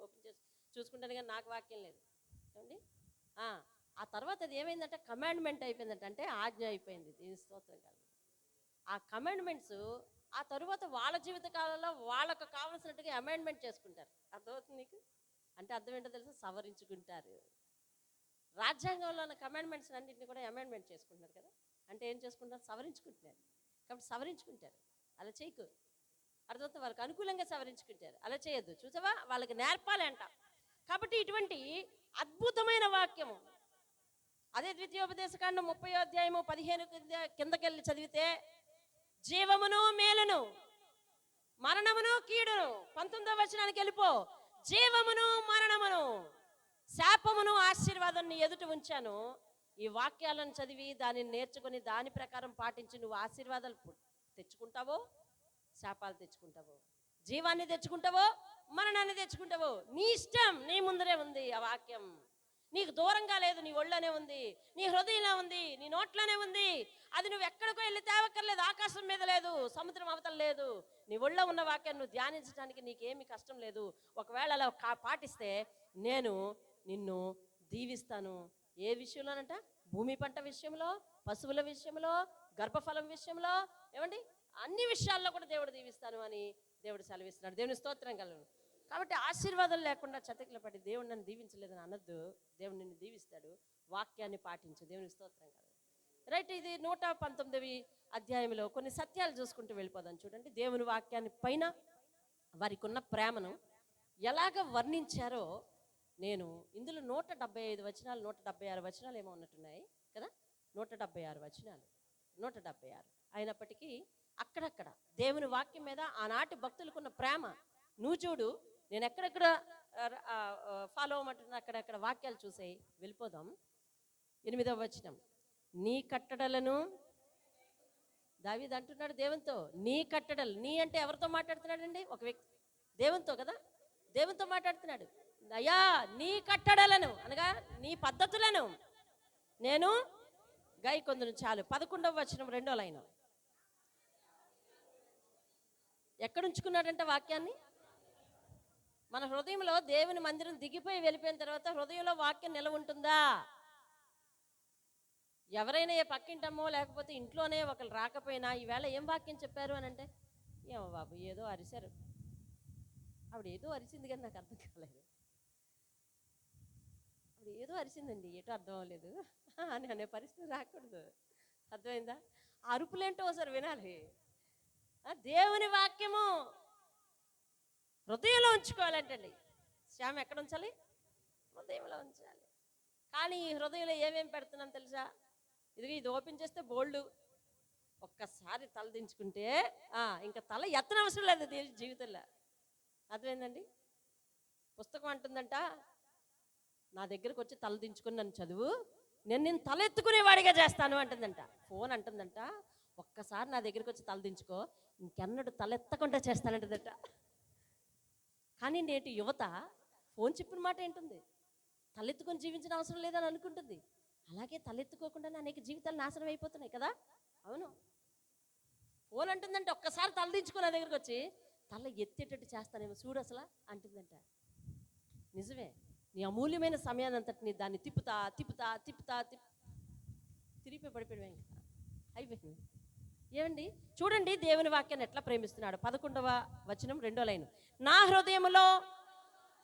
ఓపెన్ చేసి చూసుకుంటాను, కానీ నాకు వాక్యం లేదు ఏమండి. ఆ తర్వాత అది ఏమైందంటే కమాండ్మెంట్ అయిపోయిందంట, అంటే ఆజ్ఞ అయిపోయింది. దీని స్తోత్రం కాదు. ఆ కమాండ్మెంట్స్ ఆ తరువాత వాళ్ళ జీవిత కాలంలో వాళ్ళకు కావాల్సినట్టుగా అమెండ్మెంట్ చేసుకుంటారు. అర్థమవుతుంది నీకు? అంటే అర్థం ఏంటో తెలుసా, సవరించుకుంటారు. రాజ్యాంగంలో ఉన్న కమాండ్మెంట్స్ అన్నింటినీ కూడా అమెండ్మెంట్ చేసుకుంటున్నారు కదా. అంటే ఏం చేసుకుంటారు, సవరించుకుంటున్నారు. కాబట్టి సవరించుకుంటారు. అలా చేయకు. అర్థమవుతుంది? వాళ్ళకి అనుకూలంగా సవరించుకుంటారు. అలా చేయొద్దు. చూసావా, వాళ్ళకి నేర్పాలి అంట. కాబట్టి ఇటువంటి అద్భుతమైన వాక్యము అదే ద్వితీయోపదేశకాండం 30వ అధ్యాయము 15 కిందకెళ్ళి చదివితే, జీవమును మేలును, మరణమును కీడును, 19వ వచనానికి వెళ్ళిపో. జీవమును మరణమును, శాపమును ఆశీర్వాదం నీ ఎదుట ఉంచాను. ఈ వాక్యాలను చదివి దానిని నేర్చుకుని దాని ప్రకారం పాటించి నువ్వు ఆశీర్వాదాలు తెచ్చుకుంటావో, శాపాలు తెచ్చుకుంటావో, జీవాన్ని తెచ్చుకుంటావో, మరణాన్ని తెచ్చుకుంటావో, నీ ఇష్టం. నీ ముందరే ఉంది ఆ వాక్యం. నీకు దూరంగా లేదు, నీ ఒళ్ళోనే ఉంది, నీ హృదయంలో ఉంది, నీ నోట్లోనే ఉంది. అది నువ్వు ఎక్కడికో వెళ్ళి తేవక్కర్లేదు. ఆకాశం మీద లేదు, సముద్రం అవతల లేదు. నీ ఒళ్ళో ఉన్న వాక్యాన్ని నువ్వు ధ్యానించడానికి నీకేమీ కష్టం లేదు. ఒకవేళ అలా పాటిస్తే నేను నిన్ను దీవిస్తాను. ఏ విషయంలోనంట, భూమి పంట విషయంలో, పశువుల విషయంలో, గర్భఫలం విషయంలో, ఏమండి అన్ని విషయాల్లో కూడా దేవుడు దీవిస్తాను అని దేవుడు సెలవిస్తున్నాడు. దేవుని స్తోత్రం కలను. కాబట్టి ఆశీర్వాదం లేకుండా చతికిల పడి దేవుడు నన్ను దీవించలేదని అనొద్దు. దేవుడు నిన్ను దీవిస్తాడు. వాక్యాన్ని పాటించు. దేవుని స్తోత్రం కలను. రైట్, ఇది 119వ అధ్యాయంలో కొన్ని సత్యాలు చూసుకుంటూ వెళ్ళిపోదాం. చూడండి, దేవుని వాక్యాన్ని పైన వారికి ఉన్న ప్రేమను ఎలాగ వర్ణించారో నేను ఇందులో 175 వచనాలు, 176 వచనాలు ఏమో ఉన్నట్టున్నాయి కదా. 176 వచనాలు, 176 అయినప్పటికీ అక్కడక్కడ దేవుని వాక్యం మీద ఆనాటి భక్తులకున్న ప్రేమ నువ్వు చూడు. నేను ఎక్కడెక్కడ ఫాలో అవ్వమంటున్నా అక్కడెక్కడ వాక్యాలు చూసేయి. వెళ్ళిపోదాం. 8వ వచనం, నీ కట్టడలను, దావీదు అంటున్నాడు దేవునితో, నీ కట్టడలు. నీ అంటే ఎవరితో మాట్లాడుతున్నాడండి? ఒక వ్యక్తి, దేవునితో కదా. దేవునితో మాట్లాడుతున్నాడు. అయ్యా, నీ కట్టడలను అనగా నీ పద్ధతులను నేను గైకొందును చాలు. 11వ వచనం 2వ లైన్. ఎక్కడుంచుకున్నాడంట వాక్యాన్ని? మన హృదయంలో దేవుని మందిరం దిగిపోయి వెళ్ళిపోయిన తర్వాత హృదయంలో వాక్యం నిలవ ఉంటుందా? ఎవరైనా ఏ పక్కింటమ్మో లేకపోతే ఇంట్లోనే ఒకరు రాకపోయినా ఈవేళ ఏం వాక్యం చెప్పారు అని అంటే, ఏమో బాబు ఏదో అరిశారు, ఆవిడ ఏదో అరిసింది కానీ నాకు అర్థం కాలేదు, ఆవిడ ఏదో అరిసిందండి ఏటో అర్థం అవ్వలేదు అని అనే పరిస్థితి రాకూడదు. అర్థమైందా? ఆ అరుపులేంటో ఒకసారి వినాలి. దేవుని వాక్యము హృదయంలో ఉంచుకోవాలంటండి. శ్యామ ఎక్కడ ఉంచాలి? హృదయంలో ఉంచాలి. కానీ ఈ హృదయంలో ఏమేమి పెడుతున్నాం తెలుసా? ఇది ఓపెన్ చేస్తే బోల్డ్, ఒక్కసారి తల దించుకుంటే ఇంకా తల ఎత్తనవసరం లేదు జీవితంలో. అర్థమైందండి? పుస్తకం అంటుందంట, నా దగ్గరకు వచ్చి తల దించుకుని నన్ను చదువు, నేను తలెత్తుకునేవాడిగా చేస్తాను అంటుందంట. ఫోన్ అంటుందంట, ఒక్కసారి నా దగ్గరికి వచ్చి తల దించుకో, ఇంకెన్నడు తలెత్తకుండా చేస్తానంటుందట. కానీ నేటి యువత ఫోన్ చెప్పిన మాట ఏంటుంది? తలెత్తుకొని జీవించిన అవసరం లేదని అనుకుంటుంది. అలాగే తలెత్తుకోకుండా అనేక జీవితాలు నాశనం అయిపోతున్నాయి కదా. అవును, ఫోన్ అంటుందంటే ఒక్కసారి తలదించుకో, నా దగ్గరికి వచ్చి తల ఎత్తేటట్టు చేస్తానేమో చూడు అసలు అంటుందంట. నిజమే, నీ అమూల్యమైన సమయాన్ని అంతటిని దాన్ని తిప్పుతా తిప్పుతా తిప్పుతా తిరిగి పడిపోయాడు ఇంకా అయిపోయింది. ఏమండి చూడండి దేవుని వాక్యాన్ని ఎట్లా ప్రేమిస్తున్నాడు. 11వ వచనం 2వ లైన్, నా హృదయంలో,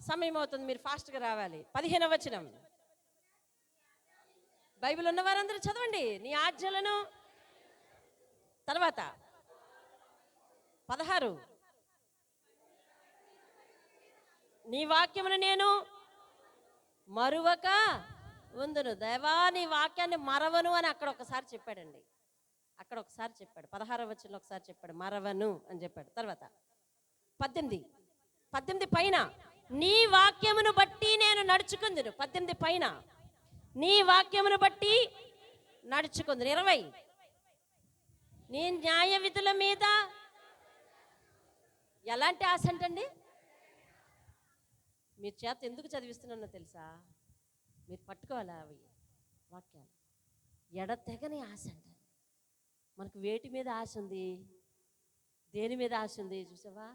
సమయం అవుతుంది మీరు ఫాస్ట్గా రావాలి. 15వ వచనం, బైబిల్ ఉన్న వారందరూ చదవండి. నీ ఆజ్ఞలను. తర్వాత 16, నీ వాక్యమును నేను మరువక ఉందును. దేవా నీ వాక్యాన్ని మరవను అని అక్కడ ఒకసారి చెప్పాడండి. అక్కడ ఒకసారి చెప్పాడు. 16వ వచనంలో ఒకసారి చెప్పాడు మరవను అని చెప్పాడు. తర్వాత 18 పైన, నీ వాక్యమును బట్టి నేను నడుచుకుందును. 18 పైన, నీ వాక్యమును బట్టి నడుచుకుందును. 20, నీ న్యాయ విధుల మీద ఎలాంటి ఆశ అంటండి? మీ చేత ఎందుకు చదివిస్తున్నానో తెలుసా? మీరు పట్టుకోవాలి అవి వాక్యాలు. ఎడతెగని ఆశ అంటండి. మనకు వేటి మీద ఆశ ఉంది? దేని మీద ఆశ ఉంది చూసావా?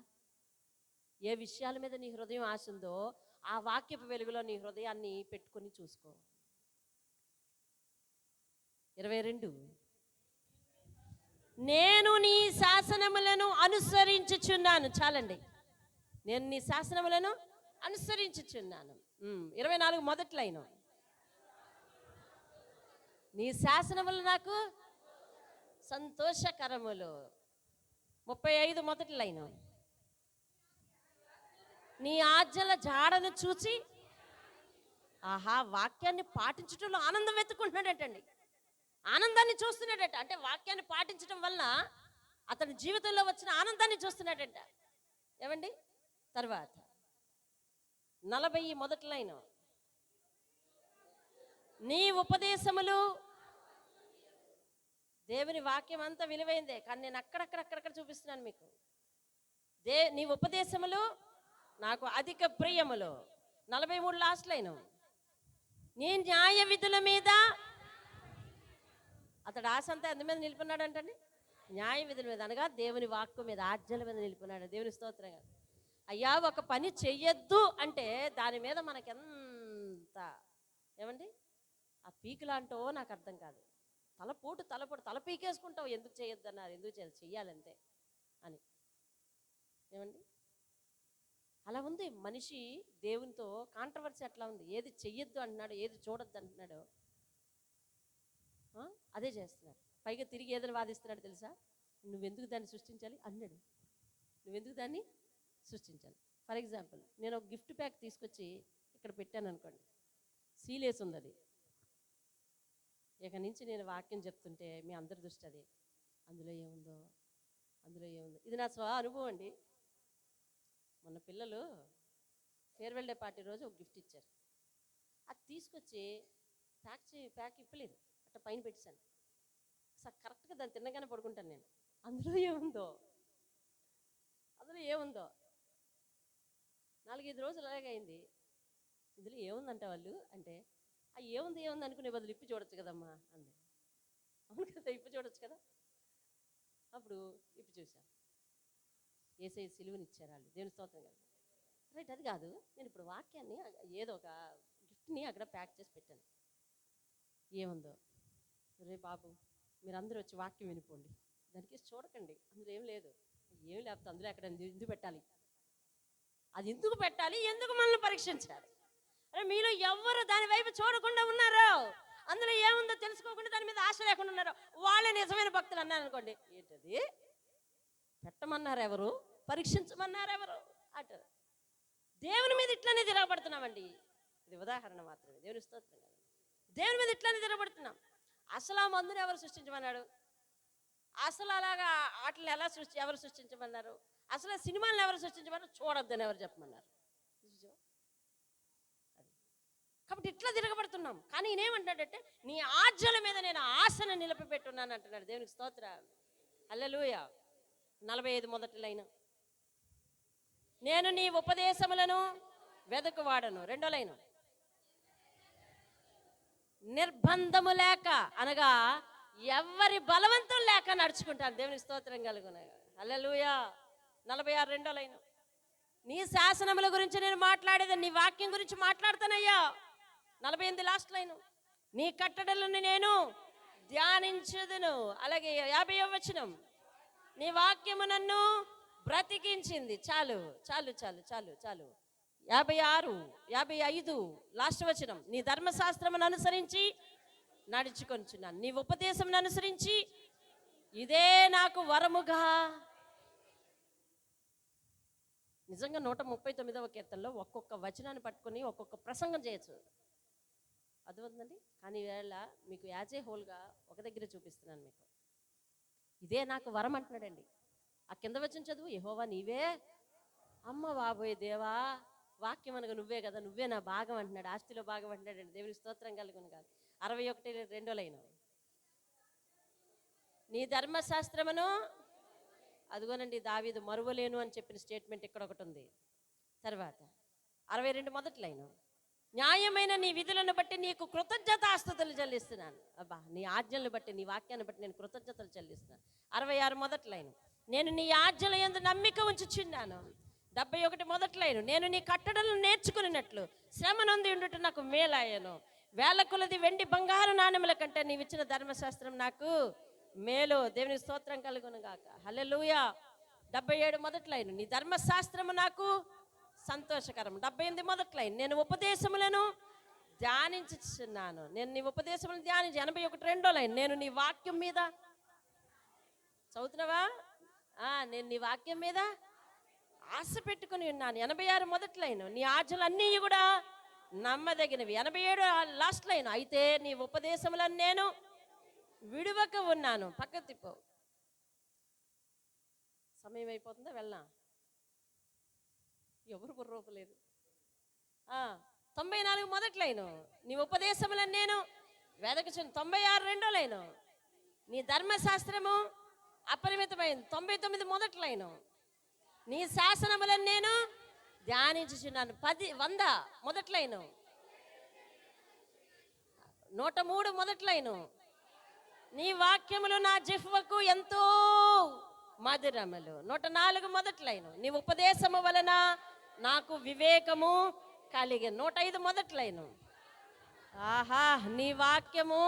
ఏ విషయాల మీద నీ హృదయం ఆశ ఉందో ఆ వాక్యపు వెలుగులో నీ హృదయాన్ని పెట్టుకొని చూసుకో. 22 నేను నీ శాసనములను అనుసరించుచున్నాను. చాలండి. నేను నీ శాసనములను అనుసరించుచున్నాను. 24 మొదటి లైను. నీ శాసనములు నాకు సంతోషకరములు. 35 మొదటి లైను. నీ ఆజ్ఞల జాడను చూచి, ఆహా, వాక్యాన్ని పాటించడంలో ఆనందం వెతుకుంటున్నాడటండి. ఆనందాన్ని చూస్తున్నాడట. అంటే వాక్యాన్ని పాటించడం వలన అతని జీవితంలో వచ్చిన ఆనందాన్ని చూస్తున్నాడట. ఏమండి? తర్వాత 40 మొదటి లైను. నీ ఉపదేశములు, దేవుని వాక్యం అంతా విలువైందే, కానీ నేను అక్కడక్కడ చూపిస్తున్నాను మీకు. నీ ఉపదేశములు నాకు అధిక ప్రియములు. 43 లాస్ట్ లైను. నీ న్యాయ విధుల మీద, అతడు ఆశ అంతా ఎందు మీద నిలుపున్నాడు అంటండి? న్యాయ విధుల మీద, అనగా దేవుని వాక్కు మీద, ఆజ్ఞల మీద నిలుపున్నాడు. దేవుని స్తోత్రం. అయ్యా, ఒక పని చెయ్యొద్దు అంటే దాని మీద మనకెంత, ఏమండి, ఆ పీకులాంటో నాకు అర్థం కాదు. తలపోటు తల పీకేసుకుంటావు. ఎందుకు చేయొద్దు అన్నారు? ఎందుకు చెయ్యాలంతే అని. ఏమండి? అలా ఉంది మనిషి దేవునితో. కాంట్రవర్సీ అట్లా ఉంది. ఏది చెయ్యొద్దు అంటున్నాడు, ఏది చూడొద్దు అంటున్నాడు, అదే చేస్తున్నాడు. పైగా తిరిగి ఏదైనా వాదిస్తున్నాడు తెలుసా? నువ్వెందుకు దాన్ని సృష్టించాలి అన్నాడు. నువ్వెందుకు దాన్ని సృష్టించాలి? ఫర్ ఎగ్జాంపుల్, నేను ఒక గిఫ్ట్ ప్యాక్ తీసుకొచ్చి ఇక్కడ పెట్టాను అనుకోండి, సీలేసి ఉంది అది. ఇక నుంచి నేను వాక్యం చెప్తుంటే మీ అందరి దృష్టి అది, అందులో ఏముందో. ఇది నా స్వ అనుభవం అండి. మొన్న పిల్లలు ఫేర్వెల్ డే పార్టీ రోజు ఒక గిఫ్ట్ ఇచ్చారు. అది తీసుకొచ్చి ప్యాక్ ఇప్పలేదు, అట్లా పైన పెట్టాను. కరెక్ట్గా దాన్ని తిన్నగానే పడుకుంటాను నేను. అందులో ఏముందో 4-5 రోజులు అలాగే అయింది. ఇందులో ఏముందంట వాళ్ళు అంటే, ఏముంది అనుకునే బదులు ఇప్పి చూడొచ్చు కదమ్మా అంది. అవును కదా, ఇప్పి చూడొచ్చు కదా. అప్పుడు ఇప్పి చూశాను. యేసయ్య సిలువనిచ్చారు వాళ్ళు. దేవుని స్తోత్రం కదా. రైట్, అది కాదు. నేను ఇప్పుడు వాక్యాన్ని, ఏదో ఒక గిఫ్ట్ని అక్కడ ప్యాక్ చేసి పెట్టాను. ఏముందో, రే బాబు, మీరందరూ వచ్చి వాక్యం వినిపోండి, దానికి చూడకండి, అందులో ఏం లేదు. ఏం లేకపోతే అందులో ఎక్కడ ఎందుకు పెట్టాలి? అది ఎందుకు పెట్టాలి? ఎందుకు మనల్ని పరీక్షించాలి? అరే, మీలో ఎవరు దాని వైపు చూడకుండా ఉన్నారో, అందులో ఏముందో తెలుసుకోకుండా దాని మీద ఆశ లేకుండా ఉన్నారో, వాళ్ళే నిజమైన భక్తులు అన్నారు అనుకోండి. ఏంటది? పెట్టమన్నారు ఎవరు? పరీక్షించమన్నారు ఎవరు? అంటారు. దేవుని మీద ఇట్లానే తిరగబడుతున్నామండి. ఇది ఉదాహరణ మాత్రమే. దేవుని స్తోత్రం కదా. దేవుని మీద ఇట్లానే తిరగబడుతున్నాం. అసలు ఆ మందుని ఎవరు సృష్టించమన్నాడు? అసలు అలాగా ఆటలు ఎవరు సృష్టించమన్నారు? అసలు సినిమాలను ఎవరు సృష్టించమన్నారు? చూడొద్దని ఎవరు చెప్పమన్నారు? కాబట్టి ఇట్లా తిరగబడుతున్నాం. కానీ నేనేమంటాడంటే, నీ ఆజ్ఞల మీద నేను ఆశను నిలిపిపెట్టున్నాను అంటున్నాడు. దేవునికి స్తోత్రం. హల్లెలూయా. 45 మొదటి లైన్. నేను నీ ఉపదేశములను వెదకువాడను. 2వ లైను. నిర్బంధము లేక, అనగా ఎవరి బలవంతం లేక నడుచుకుంటాను. దేవునికి స్తోత్రం కలుగును. హల్లెలూయా. 46 2వ లైను. నీ శాసనముల గురించి నేను మాట్లాడేది, నీ వాక్యం గురించి మాట్లాడతానయ్యా. 48 లాస్ట్ లైను. నీ కట్టడలను నేను ధ్యానించుదును. అలాగే 50వ వచనం. నీ వాక్యము నన్ను బ్రతికించింది. చాలు 56 55 లాస్ట్ వచనం. నీ ధర్మశాస్త్రమును అనుసరించి నడుచుకొనిచున్నాను, నీ ఉపదేశమును అనుసరించి ఇదే నాకు వరముగా. నిజంగా 139వ కీర్తనలో ఒక్కొక్క వచనాన్ని పట్టుకొని ఒక్కొక్క ప్రసంగం చేయొచ్చు. అది ఉందండి. కానీ ఈవేళ మీకు యాజ్ ఏ హోల్గా ఒక దగ్గర చూపిస్తున్నాను మీకు. ఇదే నాకు వరం అంటున్నాడండి. ఆ కింద వచ్చిన చదువు, యెహోవా నీవే అమ్మ బాబోయ్ దేవా, వాక్యం అనగా నువ్వే కదా, నువ్వే నా భాగం అంటున్నాడు. ఆస్తిలో భాగం అంటున్నాడండి. దేవుని స్తోత్రం కలుగును కాదు. 61 2వ లైను. నీ ధర్మశాస్త్రమును అదిగోనండి దావీదు మరువలేను అని చెప్పిన స్టేట్మెంట్ ఇక్కడ ఒకటి ఉంది. తర్వాత 62 మొదటి లైను, న్యాయమైన నీ విధులను బట్టి నీకు కృతజ్ఞతాస్తుతులు చెల్లిస్తున్నాను. అబ్బా, నీ ఆజ్ఞలను బట్టి, నీ వాక్యాన్ని బట్టి నేను కృతజ్ఞతలు చెల్లిస్తున్నాను. 66 మొదటి లైను, నేను నీ ఆజ్ఞల యందు నమ్మిక ఉంచుచున్నాను. 71 మొదటి లైను, నేను నీ కట్టడలను నేర్చుకున్నట్లు శ్రమ నొంది ఉండుట నాకు మేలాయను. వేల కొలది వెండి బంగారు నాణ్యముల కంటే నీవిచ్చిన ధర్మశాస్త్రం నాకు మేలు. దేవుని స్తోత్రం కలుగును గాక. హల్లెలూయా. 77 మొదటి లైను, నీ ధర్మశాస్త్రము నాకు సంతోషకరం. 78 మొదటి లైన్, నేను ఉపదేశములను ధ్యానించుచున్నాను. నేను నీ ఉపదేశములను ధ్యానించి. 81 రెండో లైన్, నేను నీ వాక్యం మీద చదువుతున్నావా? నేను నీ వాక్యం మీద ఆశ పెట్టుకుని ఉన్నాను. 86 మొదటి లైన్, నీ ఆజ్ఞలు అన్నీ కూడా నమ్మదగినవి. 87 లాస్ట్ లైన్, అయితే నీ ఉపదేశములను నేను విడువక ఉన్నాను. పక్క తిప్పు, సమయం అయిపోతుందా? వెళ్ళా, ఎవరు బుర్రోపలేదు. 94 మొదటి లైను, నీ ఉపదేశములను నేను వెదకుచున్నాను. 96 రెండో లైను, నీ ధర్మశాస్త్రము అపరిమితమైంది. 99 మొదటి లైను, నీ శాసనములను నేను ధ్యానించుచున్నాను. 100 మొదటి లైను, 103 మొదటి లైను, నీ వాక్యములు నా జిహ్వకు ఎంతో మధురములు. 104 మొదటి లైను, నీ ఉపదేశము వలన నాకు వివేకము కలిగి. 105 మొదటి లైను, ఆహా, నీ వాక్యము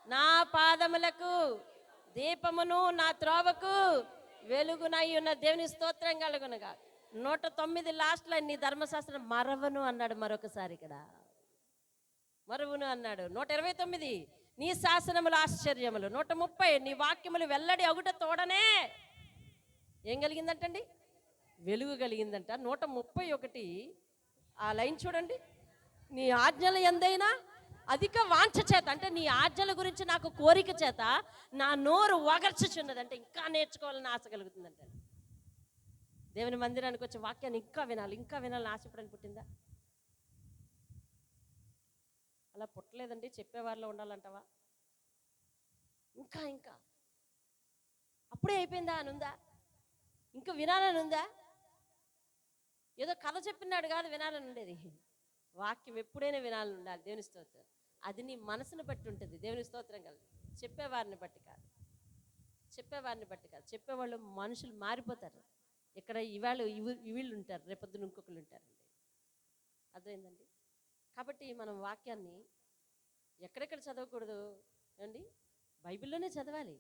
నా పాదములకు దీపమును నా త్రోవకు వెలుగునై ఉన్న. దేవుని స్తోత్రం కలుగునుగా. 109 లాస్ట్ లైన్, నీ ధర్మశాస్త్రం మరవను అన్నాడు. మరొకసారి ఇక్కడ మరువును అన్నాడు. 129, నీ శాసనములు ఆశ్చర్యములు. 130, నీ వాక్యములు వెల్లడి అగుట తోడనే ఏం కలిగిందంటండి? వెలుగు కలిగిందంట. 131 ఆ లైన్ చూడండి, నీ ఆజ్ఞల ఎందైనా అధిక వాంఛ చేత, అంటే నీ ఆజ్ఞల గురించి నాకు కోరిక చేత నా నోరు వగర్చుచున్నదంటే ఇంకా నేర్చుకోవాలని ఆశ కలుగుతుందంట. దేవుని మందిరానికి వచ్చే వాక్యాన్ని ఇంకా వినాలి, ఇంకా వినాలని ఆశపడని పుట్టిందా? అలా పుట్టలేదండి. చెప్పేవారిలో ఉండాలంటావా? ఇంకా ఇంకా అప్పుడే అయిపోయిందా అని ఉందా? ఇంకా వినాలని ఉందా? ఏదో కథ చెప్పినాడు కాదు వినాలని ఉండేది. వాక్యం ఎప్పుడైనా వినాలని ఉండాలి. దేవుని స్తోత్రం. అది నీ మనసును బట్టి ఉంటుంది. దేవుని స్తోత్రం కాదు, చెప్పేవారిని బట్టి కాదు. చెప్పేవారిని బట్టి కాదు. చెప్పేవాళ్ళు మనుషులు మారిపోతారు. ఇక్కడ ఇవాళ వీళ్ళు ఉంటారు, రేపొద్దున ఇంకొకరు ఉంటారండి. అర్థమైందండి? కాబట్టి మనం వాక్యాన్ని ఎక్కడెక్కడ చదవకూడదు అండి, బైబిల్లోనే చదవాలి.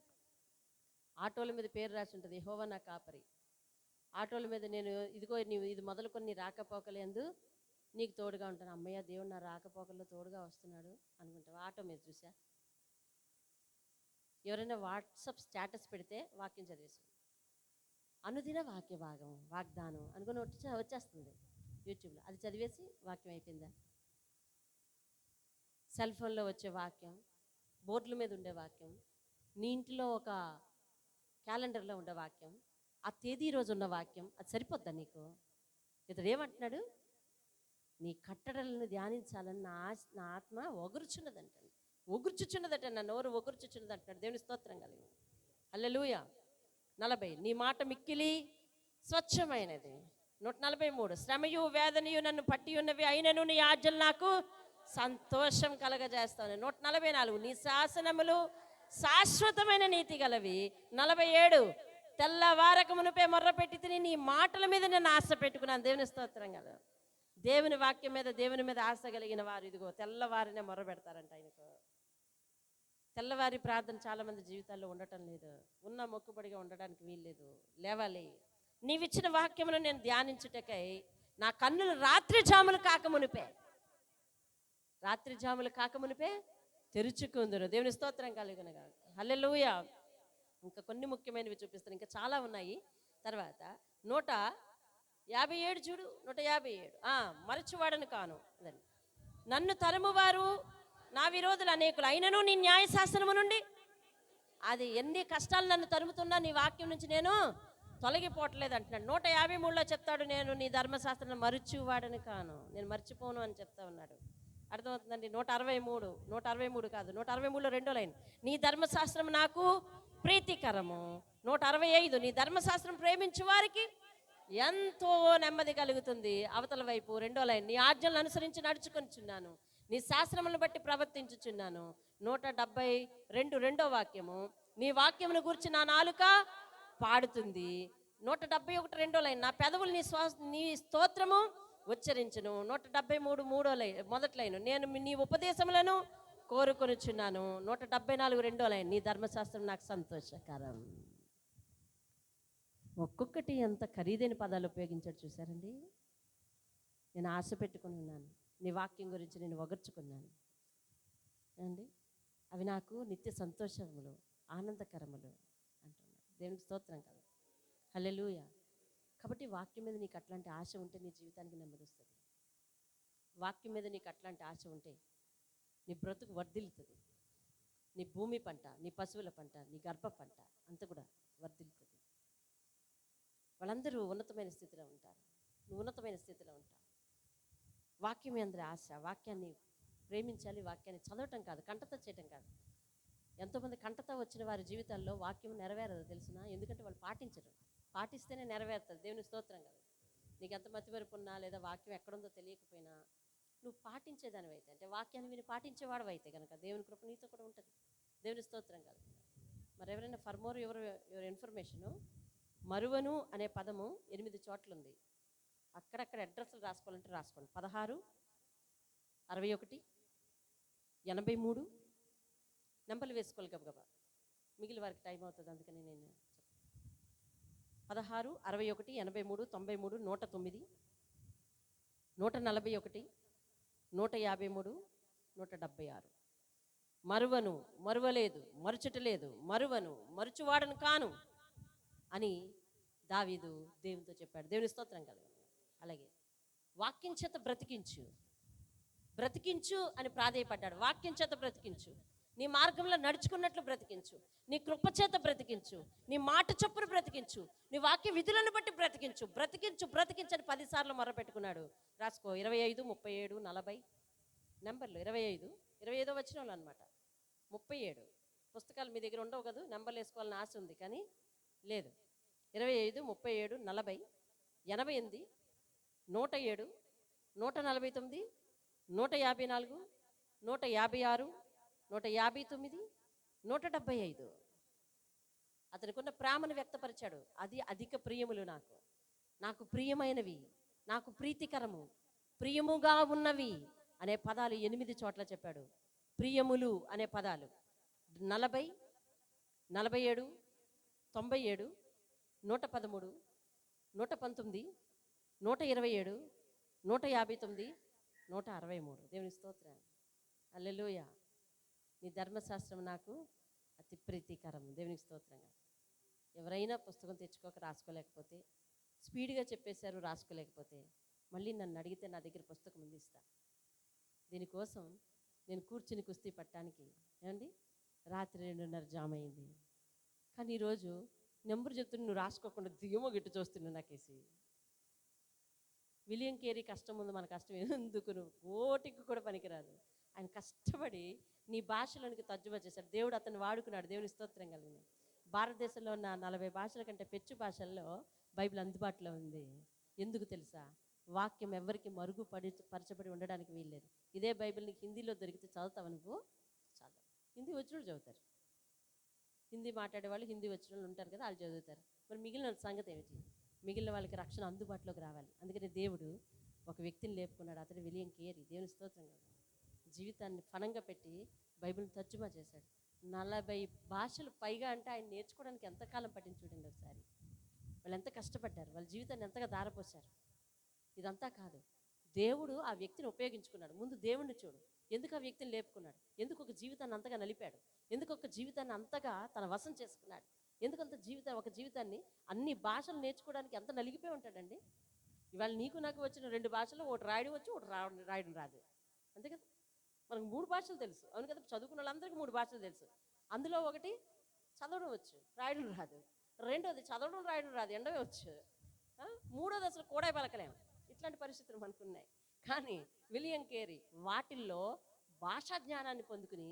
ఆటోల మీద పేరు రాసి ఉంటుంది, యెహోవా నా కాపరి. ఆటోల మీద నేను ఇదిగో నీవు ఇది మొదలుకొని నీ రాకపోకలేందు నీకు తోడుగా ఉంటాను. అమ్మయ్య, దేవుడు నా రాకపోకల్లో తోడుగా వస్తున్నాడు అనుకుంటావు. ఆటో మీద చూసా, ఎవరైనా వాట్సాప్ స్టేటస్ పెడితే వాక్యం చదివేసాం, అనుదిన వాక్య భాగం వాగ్దానం అనుకుని వచ్చేస్తుంది యూట్యూబ్లో. అది చదివేసి వాక్యం అయిపోయిందా? సెల్ ఫోన్లో వచ్చే వాక్యం, బోర్డుల మీద ఉండే వాక్యం, నీ ఇంటిలో ఒక క్యాలెండర్లో ఉండే వాక్యం, ఆ తేదీ రోజు ఉన్న వాక్యం, అది సరిపోద్దా నీకు? ఇతడు ఏమంటున్నాడు? నీ కట్టడలను ధ్యానించాలని నా ఆత్మ ఒగుర్చుచున్నదట, నా నోరు ఒగుర్చుచున్నది అంటున్నాడు. దేవుని స్తోత్రం కలిగి. హల్లెలూయా. 40, నీ మాట మిక్కిలి స్వచ్ఛమైనది. 143, శ్రమయు వేదనయు నన్ను పట్టి ఉన్నవి, అయినను నీ ఆజ్ఞలు నాకు సంతోషం కలగజేస్తాను. 144, నీ శాసనములు శాశ్వతమైన నీతి గలవి. 47, తెల్లవారక మునుపే మొర్ర పెట్టి తిని నీ మాటల మీద నేను ఆశ పెట్టుకున్నాను. దేవుని స్తోత్రం కదా. దేవుని వాక్యం మీద, దేవుని మీద ఆశ కలిగిన వారు ఇదిగో తెల్లవారినే మొర్ర పెడతారంట ఆయనకు. తెల్లవారి ప్రార్థన చాలా మంది జీవితాల్లో ఉండటం లేదు. ఉన్న మొక్కుబడిగా ఉండడానికి వీల్లేదు. లేవాలి. నీవిచ్చిన వాక్యమును నేను ధ్యానించుటకై నా కన్నులు రాత్రి జాములు కాకమునిపే తెరుచుకుందును. దేవుని స్తోత్రం కలుగునుగా. హల్లెలూయా. ఇంకా కొన్ని ముఖ్యమైనవి చూపిస్తాను, ఇంకా చాలా ఉన్నాయి. తర్వాత 157 చూడు, 157, మరచువాడను కాను, నన్ను తరుమువారు నా విరోధులు అనేకులు, అయినను నీ న్యాయశాసనము నుండి, అది ఎన్ని కష్టాలు నన్ను తరుముతున్నా నీ వాక్యం నుంచి నేను తొలగిపోవట్లేదు అంటున్నాడు. 153లో చెప్తాడు, నేను నీ ధర్మశాస్త్రాన్ని మరచువాడని కాను, నేను మర్చిపోను అని చెప్తా ఉన్నాడు. అర్థమవుతుందండి? 163 కాదు, 163లో రెండో లైన్, నీ ధర్మశాస్త్రం నాకు ప్రీతికరము. 165, నీ ధర్మశాస్త్రం ప్రేమించు వారికి ఎంతో నెమ్మది కలుగుతుంది. అవతల వైపు రెండో లైన్, నీ ఆజ్ఞలను అనుసరించి నడుచుకొనిచున్నాను, నీ శాస్త్రములను బట్టి ప్రవర్తించుచున్నాను. 172 రెండో వాక్యము, నీ వాక్యమును గురించి నా నాలుక పాడుతుంది. 171 రెండో లైన్, నా పెదవులు నీ స్తోత్రము ఉచ్చరించును. 173 మూడో లైన్ మొదటి లైన్, నేను నీ ఉపదేశములను కోరుకొనుచున్నాను. 174 రెండో లైన్, నీ ధర్మశాస్త్రం నాకు సంతోషకరం. ఒక్కొక్కటి ఎంత ఖరీదైన పదాలు ఉపయోగించాడు చూసారండి. నేను ఆశ పెట్టుకుని ఉన్నాను, నీ వాక్యం గురించి నేను ఒగర్చుకున్నాను అండి. అవి నాకు నిత్య సంతోషములు, ఆనందకరములు అంటున్నాను. దేవునికి స్తోత్రం కదా, హల్లెలూయా. కాబట్టి వాక్యం మీద నీకు అట్లాంటి ఆశ ఉంటే నీ జీవితానికి నెమ్మది వస్తుంది. వాక్యం మీద నీకు అట్లాంటి ఆశ ఉంటే నీ బ్రతుకు వర్ధిల్లుతుంది. నీ భూమి పంట, నీ పశువుల పంట, నీ గర్భ పంట అంత కూడా వర్ధిల్లుతుంది. వాళ్ళందరూ ఉన్నతమైన స్థితిలో ఉంటారు, నువ్వు ఉన్నతమైన స్థితిలో ఉంటావు. వాక్యం అందరి ఆశ, వాక్యాన్ని ప్రేమించాలి. వాక్యాన్ని చదవటం కాదు, కంటత చేయటం కాదు. ఎంతోమంది కంటత వచ్చిన వారి జీవితాల్లో వాక్యం నెరవేరదు తెలిసిన, ఎందుకంటే వాళ్ళు పాటించరు. పాటిస్తేనే నెరవేరుతుంది. దేవుని స్తోత్రం కదా. నీకు ఎంత మతిమరుపు ఉన్నా లేదా వాక్యం ఎక్కడుందో తెలియకపోయినా నువ్వు పాటించేదానివి అయితే, అంటే వాక్యాన్ని విని పాటించేవాడు అయితే కనుక దేవుని కృప నీతో కూడా ఉంటుంది. దేవుని స్తోత్రం కదా. మరి ఎవరైనా ఫర్ మోర్ యువర్ ఇన్ఫర్మేషను, మరువను అనే పదము 8 చోట్ల ఉంది. అక్కడక్కడ అడ్రస్లు రాసుకోవాలంటే రాసుకోండి. 16, 61, 83 నెంబర్లు వేసుకోవాలి గబగబా, మిగిలిన వారికి టైం అవుతుంది. అందుకని నేను 16, 61, 83, 93, 109, 141, 153, 176. మరువను, మరువలేదు, మరుచుటలేదు, మరువను, మరుచువాడను కాను అని దావీదు దేవునితో చెప్పాడు. దేవుని స్తోత్రం కలగ. అలాగే వాక్యం చేత బ్రతికించు, బ్రతికించు అని ప్రాధేయపడ్డాడు. వాక్యం చేత బ్రతికించు, నీ మార్గంలో నడుచుకున్నట్లు బ్రతికించు, నీ కృప చేత బ్రతికించు, నీ మాట చొప్పున బ్రతికించు, నీ వాక్య విధులను బట్టి బ్రతికించు, బ్రతికించు బ్రతికించని 10 సార్లు మొరపెట్టుకున్నాడు. రాసుకో. 25, 37, 40 నెంబర్లు. 25 వచనంలో అనమాట. 37 పుస్తకాలు మీ దగ్గర ఉండవు కదా, నెంబర్లు వేసుకోవాలని ఆశ ఉంది కానీ లేదు. 25, 37, 40, 88, 107, 149, 154, 156, 159, 175. అతనికి ఉన్న ప్రేమను వ్యక్తపరిచాడు. అది అధిక ప్రియములు, నాకు ప్రియమైనవి, నాకు ప్రీతికరము, ప్రియముగా ఉన్నవి అనే పదాలు 8 చోట్ల చెప్పాడు. ప్రియములు అనే పదాలు 40, 47, 97, 113, 119, 127, 159, 163. దేవుని స్తోత్రం, హల్లెలూయా. నీ ధర్మశాస్త్రం నాకు అతి ప్రీతికరం. దేవునికి స్తోత్రంగా. ఎవరైనా పుస్తకం తెచ్చుకోక రాసుకోలేకపోతే, స్పీడ్గా చెప్పేశారు రాసుకోలేకపోతే, మళ్ళీ నన్ను అడిగితే నా దగ్గర పుస్తకం ఉంది, ఇస్తా. దీనికోసం నేను కూర్చుని కుస్తీ పట్టడానికి ఏమండి రాత్రి 2:30 జామ్ అయింది. కానీ ఈరోజు నెంబర్ చెప్తున్నా, నువ్వు రాసుకోకుండా దిగమో గిట్టు చూస్తున్నావు నాకేసి. విలియం కేరీ కష్టం ఉంది, మన కష్టం ఎందుకు, నువ్వు ఓటికి కూడా పనికిరాదు. ఆయన కష్టపడి నీ భాషలోనికి తర్జుమా చేశాడు. దేవుడు అతను వాడుకున్నాడు. దేవుని స్తోత్రం కలిగింది. భారతదేశంలో ఉన్న 40 భాషల కంటే పెచ్చు భాషల్లో బైబిల్ అందుబాటులో ఉంది. ఎందుకు తెలుసా? వాక్యం ఎవరికి పరచబడి ఉండడానికి వీల్లేదు. ఇదే బైబిల్ నీకు హిందీలో దొరికితే చదువుతావు నువ్వు? చదువు. హిందీ వచ్చిన వాళ్ళు చదువుతారు, హిందీ మాట్లాడే వాళ్ళు, హిందీ వచ్చిన వాళ్ళు ఉంటారు కదా, వాళ్ళు చదువుతారు. మరి మిగిలిన సంగతి ఏమిటి? మిగిలిన వాళ్ళకి రక్షణ అందుబాటులోకి రావాలి. అందుకని దేవుడు ఒక వ్యక్తిని లేపుకున్నాడు. అతడు విలియం కేరీ. దేవుని స్తోత్రం కదా. జీవితాన్ని ఫలంగా పెట్టి బైబిల్ని తర్జుమా చేశాడు. 40 భాషలు పైగా అంటే ఆయన నేర్చుకోవడానికి ఎంతకాలం పట్టింది చూడండి ఒకసారి. వాళ్ళు ఎంత కష్టపడ్డారు, వాళ్ళ జీవితాన్ని ఎంతగా దారపోశారు. ఇదంతా కాదు, దేవుడు ఆ వ్యక్తిని ఉపయోగించుకున్నాడు. ముందు దేవుణ్ణి చూడు. ఎందుకు ఆ వ్యక్తిని లేపుకున్నాడు? ఎందుకు ఒక జీవితాన్ని అంతగా నలిపాడు? ఎందుకు ఒక జీవితాన్ని అంతగా తన వశం చేసుకున్నాడు? ఎందుకంత ఒక జీవితాన్ని అన్ని భాషలు నేర్చుకోవడానికి ఎంత నలిగిపోయి ఉంటాడండి. ఇవాళ నీకు నాకు వచ్చిన 2 భాషలు, ఒకటి రాయడం వచ్చు, ఒకటి రాయడం రాదు. అంతే కదా. మనకు 3 భాషలు తెలుసు, అవును కదా. చదువుకున్న వాళ్ళందరికీ 3 భాషలు తెలుసు. అందులో ఒకటి చదవడం వచ్చు, రాయడం రాదు. రెండోది చదవడం రాయడం రాదు, ఎండవే వచ్చు. మూడోది అసలు కూడా పలకలేము. ఇట్లాంటి పరిస్థితులు మనకున్నాయి. కానీ విలియం కేరీ వాటిల్లో భాషా జ్ఞానాన్ని పొందుకుని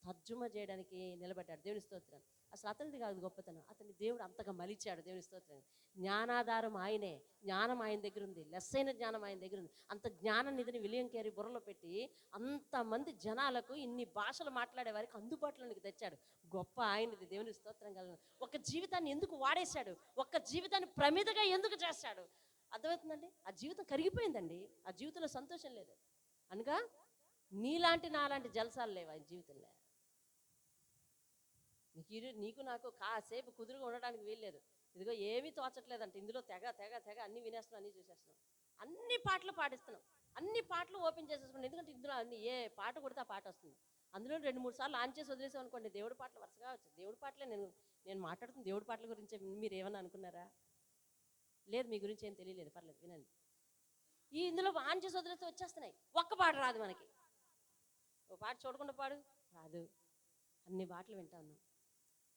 తర్జుమా చేయడానికి నిలబడ్డాడు. దేవుని స్తోత్రం. అసలు అతనిది కాదు గొప్పతనం, అతని దేవుడు అంతగా మలిచాడు. దేవుని స్తోత్రం. జ్ఞానాధారం ఆయనే, జ్ఞానం ఆయన దగ్గర ఉంది, లెస్సైన జ్ఞానం ఆయన దగ్గర ఉంది. అంత జ్ఞాన నిధిని విలియం కేరీ బుర్రలో పెట్టి అంతమంది జనాలకు ఇన్ని భాషలు మాట్లాడే వారికి అందుబాటులోనికి తెచ్చాడు. గొప్ప ఆయనది. దేవుని స్తోత్రం కలను. ఒక జీవితాన్ని ఎందుకు వాడేశాడు, ఒక్క జీవితాన్ని ప్రమిదగా ఎందుకు చేశాడు? అర్థమవుతుందండి? ఆ జీవితం కరిగిపోయిందండి, ఆ జీవితంలో సంతోషం లేదు. అనగా నీలాంటి నాలాంటి జలసాలు లేవు ఆయన జీవితంలో. నీకు నాకు కాసేపు కుదురుగా ఉండడానికి వీల్లేదు. ఇదిగో ఏమీ తోచట్లేదంట, ఇందులో తెగ తెగ తెగ అన్నీ వినేస్తున్నాం, అన్నీ చూసేస్తున్నాం, అన్ని పాటలు పాడిస్తున్నాం, అన్ని పాటలు ఓపెన్ చేసేసుకున్నాం. ఎందుకంటే ఇందులో అన్ని ఏ పాట కొడితే ఆ పాట వస్తుంది. అందులో 2-3 సార్లు ఆన్ చేసి వదిలేసాం అనుకోండి, దేవుడి పాటలు వరుసగా వచ్చాయి. దేవుడి పాటలే నేను మాట్లాడుతున్న దేవుడి పాటల గురించి. మీరు ఏమన్నా అనుకున్నారా? లేదు, మీ గురించి ఏం తెలియలేదు, పర్లేదు వినండి. ఇందులో ఆన్ చేసి వదిలేస్తే వచ్చేస్తున్నాయి. ఒక్క పాట రాదు మనకి. ఓ పాట చూడకుండా పాడు రాదు. అన్ని పాటలు వింటా ఉన్నాం,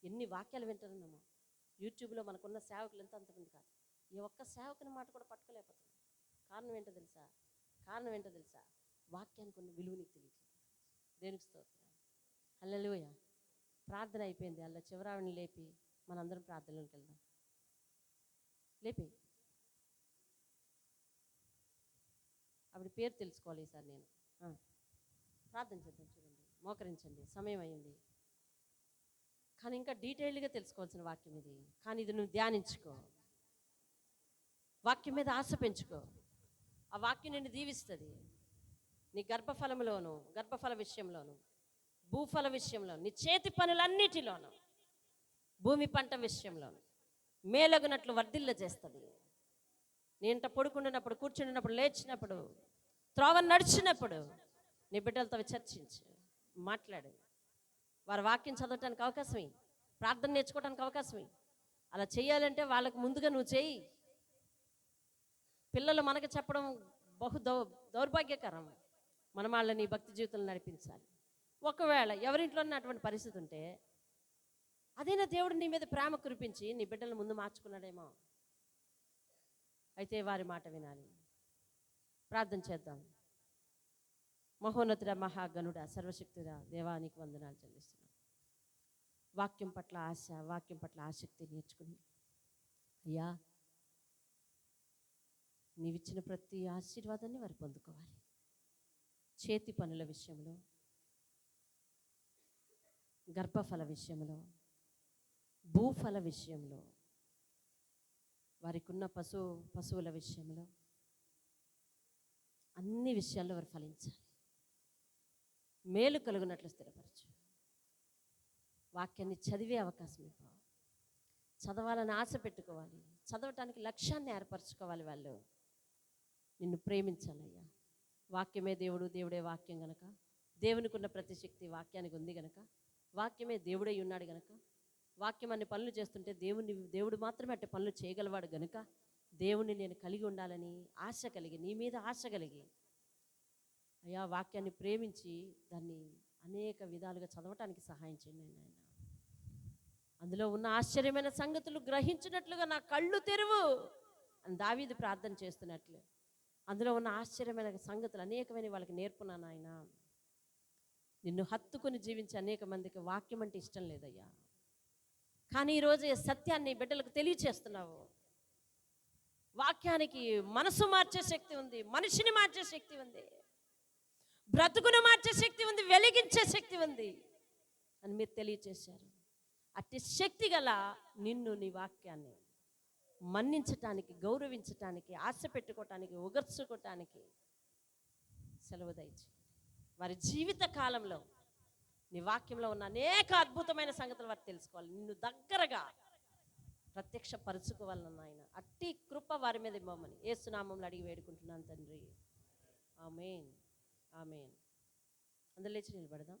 ఎన్ని వాక్యాలు వింటున్నామో. యూట్యూబ్లో మనకున్న సేవకులు అంతమంది కాదు. ఈ ఒక్క సేవకుని మాట కూడా పట్టుకోలేకపోతున్నాం. కారణం ఏంటో తెలుసా? వాక్యానికి ఉన్న విలువ నీకు తెలియట్లేదు. దేనికి స్తోత్రం. హల్లెలూయా. ప్రార్థన అయిపోయింది. అలా చివరావిని లేపి మనందరం ప్రార్థనలోకి వెళ్దాం. లేపి ఆవిడ పేరు తెలుసుకోవాలి ఈసారి నేను. ప్రార్థన చేద్దాం. చూడండి, మోకరించండి, సమయం అయింది. కానీ ఇంకా డీటెయిల్గా తెలుసుకోవాల్సిన వాక్యం ఇది. కానీ ఇది నువ్వు ధ్యానించుకో, వాక్యం మీద ఆశ పెంచుకో. ఆ వాక్యం నిన్ను దీవిస్తుంది. నీ గర్భఫలంలోను, గర్భఫల విషయంలోను, భూఫల విషయంలో, నీ చేతి పనులన్నిటిలోను, భూమి పంట విషయంలోను మేలగునట్లు వర్ధిల్ల చేస్తుంది. నీ ఇంట పడుకుంటున్నప్పుడు, కూర్చున్నప్పుడు, లేచినప్పుడు, త్రోవ నడిచినప్పుడు నీ బిడ్డలతో చర్చించు, మాట్లాడు. వారి వాక్యం చదవటానికి అవకాశం ఇవ్వు, ప్రార్థన నేర్చుకోవడానికి అవకాశం ఇవ్వు. అలా చేయాలంటే వాళ్ళకు ముందుగా నువ్వు చేయి. పిల్లలు మనకు చెప్పడం బహు దౌర్భాగ్యకరం. మనం వాళ్ళని భక్తి జీవితంలో నడిపించాలి. ఒకవేళ ఎవరింట్లోనే అటువంటి పరిస్థితి ఉంటే, అదేనా దేవుడు నీ మీద ప్రేమ కురిపించి నీ బిడ్డలను ముందు మార్చుకున్నాడేమో. అయితే వారి మాట వినాలి. ప్రార్థన చేద్దాం. మహోన్నతుడ, మహాగణుడ, సర్వశక్తుడ, దేవానికి వందనాలు చెల్లిస్తున్నాం. వాక్యం పట్ల ఆశ, వాక్యం పట్ల ఆసక్తి నేర్చుకుని, అయ్యా నీవిచ్చిన ప్రతి ఆశీర్వాదాన్ని వారు పొందుకోవాలి. చేతి పనుల విషయంలో, గర్భఫల విషయంలో, భూఫల విషయంలో, వారికి ఉన్న పశువుల విషయంలో, అన్ని విషయాల్లో వారు ఫలించాలి. మేలు కలుగునట్లు స్థిరపరచు. వాక్యాన్ని చదివే అవకాశం ఇవ్వు. చదవాలని ఆశ పెట్టుకోవాలి. చదవటానికి లక్ష్యాన్ని ఏర్పరచుకోవాలి. వాళ్ళు నిన్ను ప్రేమించాలయ్యా. వాక్యమే దేవుడు, దేవుడే వాక్యం గనక, దేవునికి ఉన్న ప్రతి శక్తి వాక్యానికి ఉంది గనక, వాక్యమే దేవుడై ఉన్నాడు గనక, వాక్యం అన్ని పనులు చేస్తుంటే దేవుడు మాత్రమే అట్టి పనులు చేయగలవాడు గనుక, దేవుణ్ణి నేను కలిగి ఉండాలని ఆశ కలిగి, నీ మీద ఆశ కలిగి, అయ్యా వాక్యాన్ని ప్రేమించి దాన్ని అనేక విధాలుగా చదవటానికి సహాయం చేయండి నాయన. అందులో ఉన్న ఆశ్చర్యమైన సంగతులు గ్రహించినట్లుగా నా కళ్ళు తెరువు అని దావీదు ప్రార్థన చేస్తున్నట్లు, అందులో ఉన్న ఆశ్చర్యమైన సంగతులు అనేకమైన వాళ్ళకి నేర్పున్నాను ఆయన. నిన్ను హత్తుకుని జీవించే అనేక మందికి వాక్యం అంటే ఇష్టం లేదయ్యా. కానీ ఈరోజు ఈ సత్యాన్ని బిడ్డలకు తెలియచేస్తున్నావు. వాక్యానికి మనసు మార్చే శక్తి ఉంది, మనిషిని మార్చే శక్తి ఉంది, బ్రతుకును మార్చే శక్తి ఉంది, వెలిగించే శక్తి ఉంది అని మీరు తెలియచేశారు. అట్టి శక్తి గల నిన్ను, నీ వాక్యాన్ని మన్నించటానికి, గౌరవించటానికి, ఆశ పెట్టుకోవటానికి, ఉగర్చుకోవటానికి సెలవు దయచేయండి. వారి జీవిత కాలంలో నీ వాక్యంలో ఉన్న అనేక అద్భుతమైన సంగతులు వారు తెలుసుకోవాలి. నిన్ను దగ్గరగా ప్రత్యక్షపరుచుకోవాలన్న ఆయన అట్టి కృప వారి మీద ఇవ్వమని యేసు నామములో అడిగి వేడుకుంటున్నాను తండ్రి. ఆమేన్, ఆమేన్. అందరూ లేచి నిలబడదాం.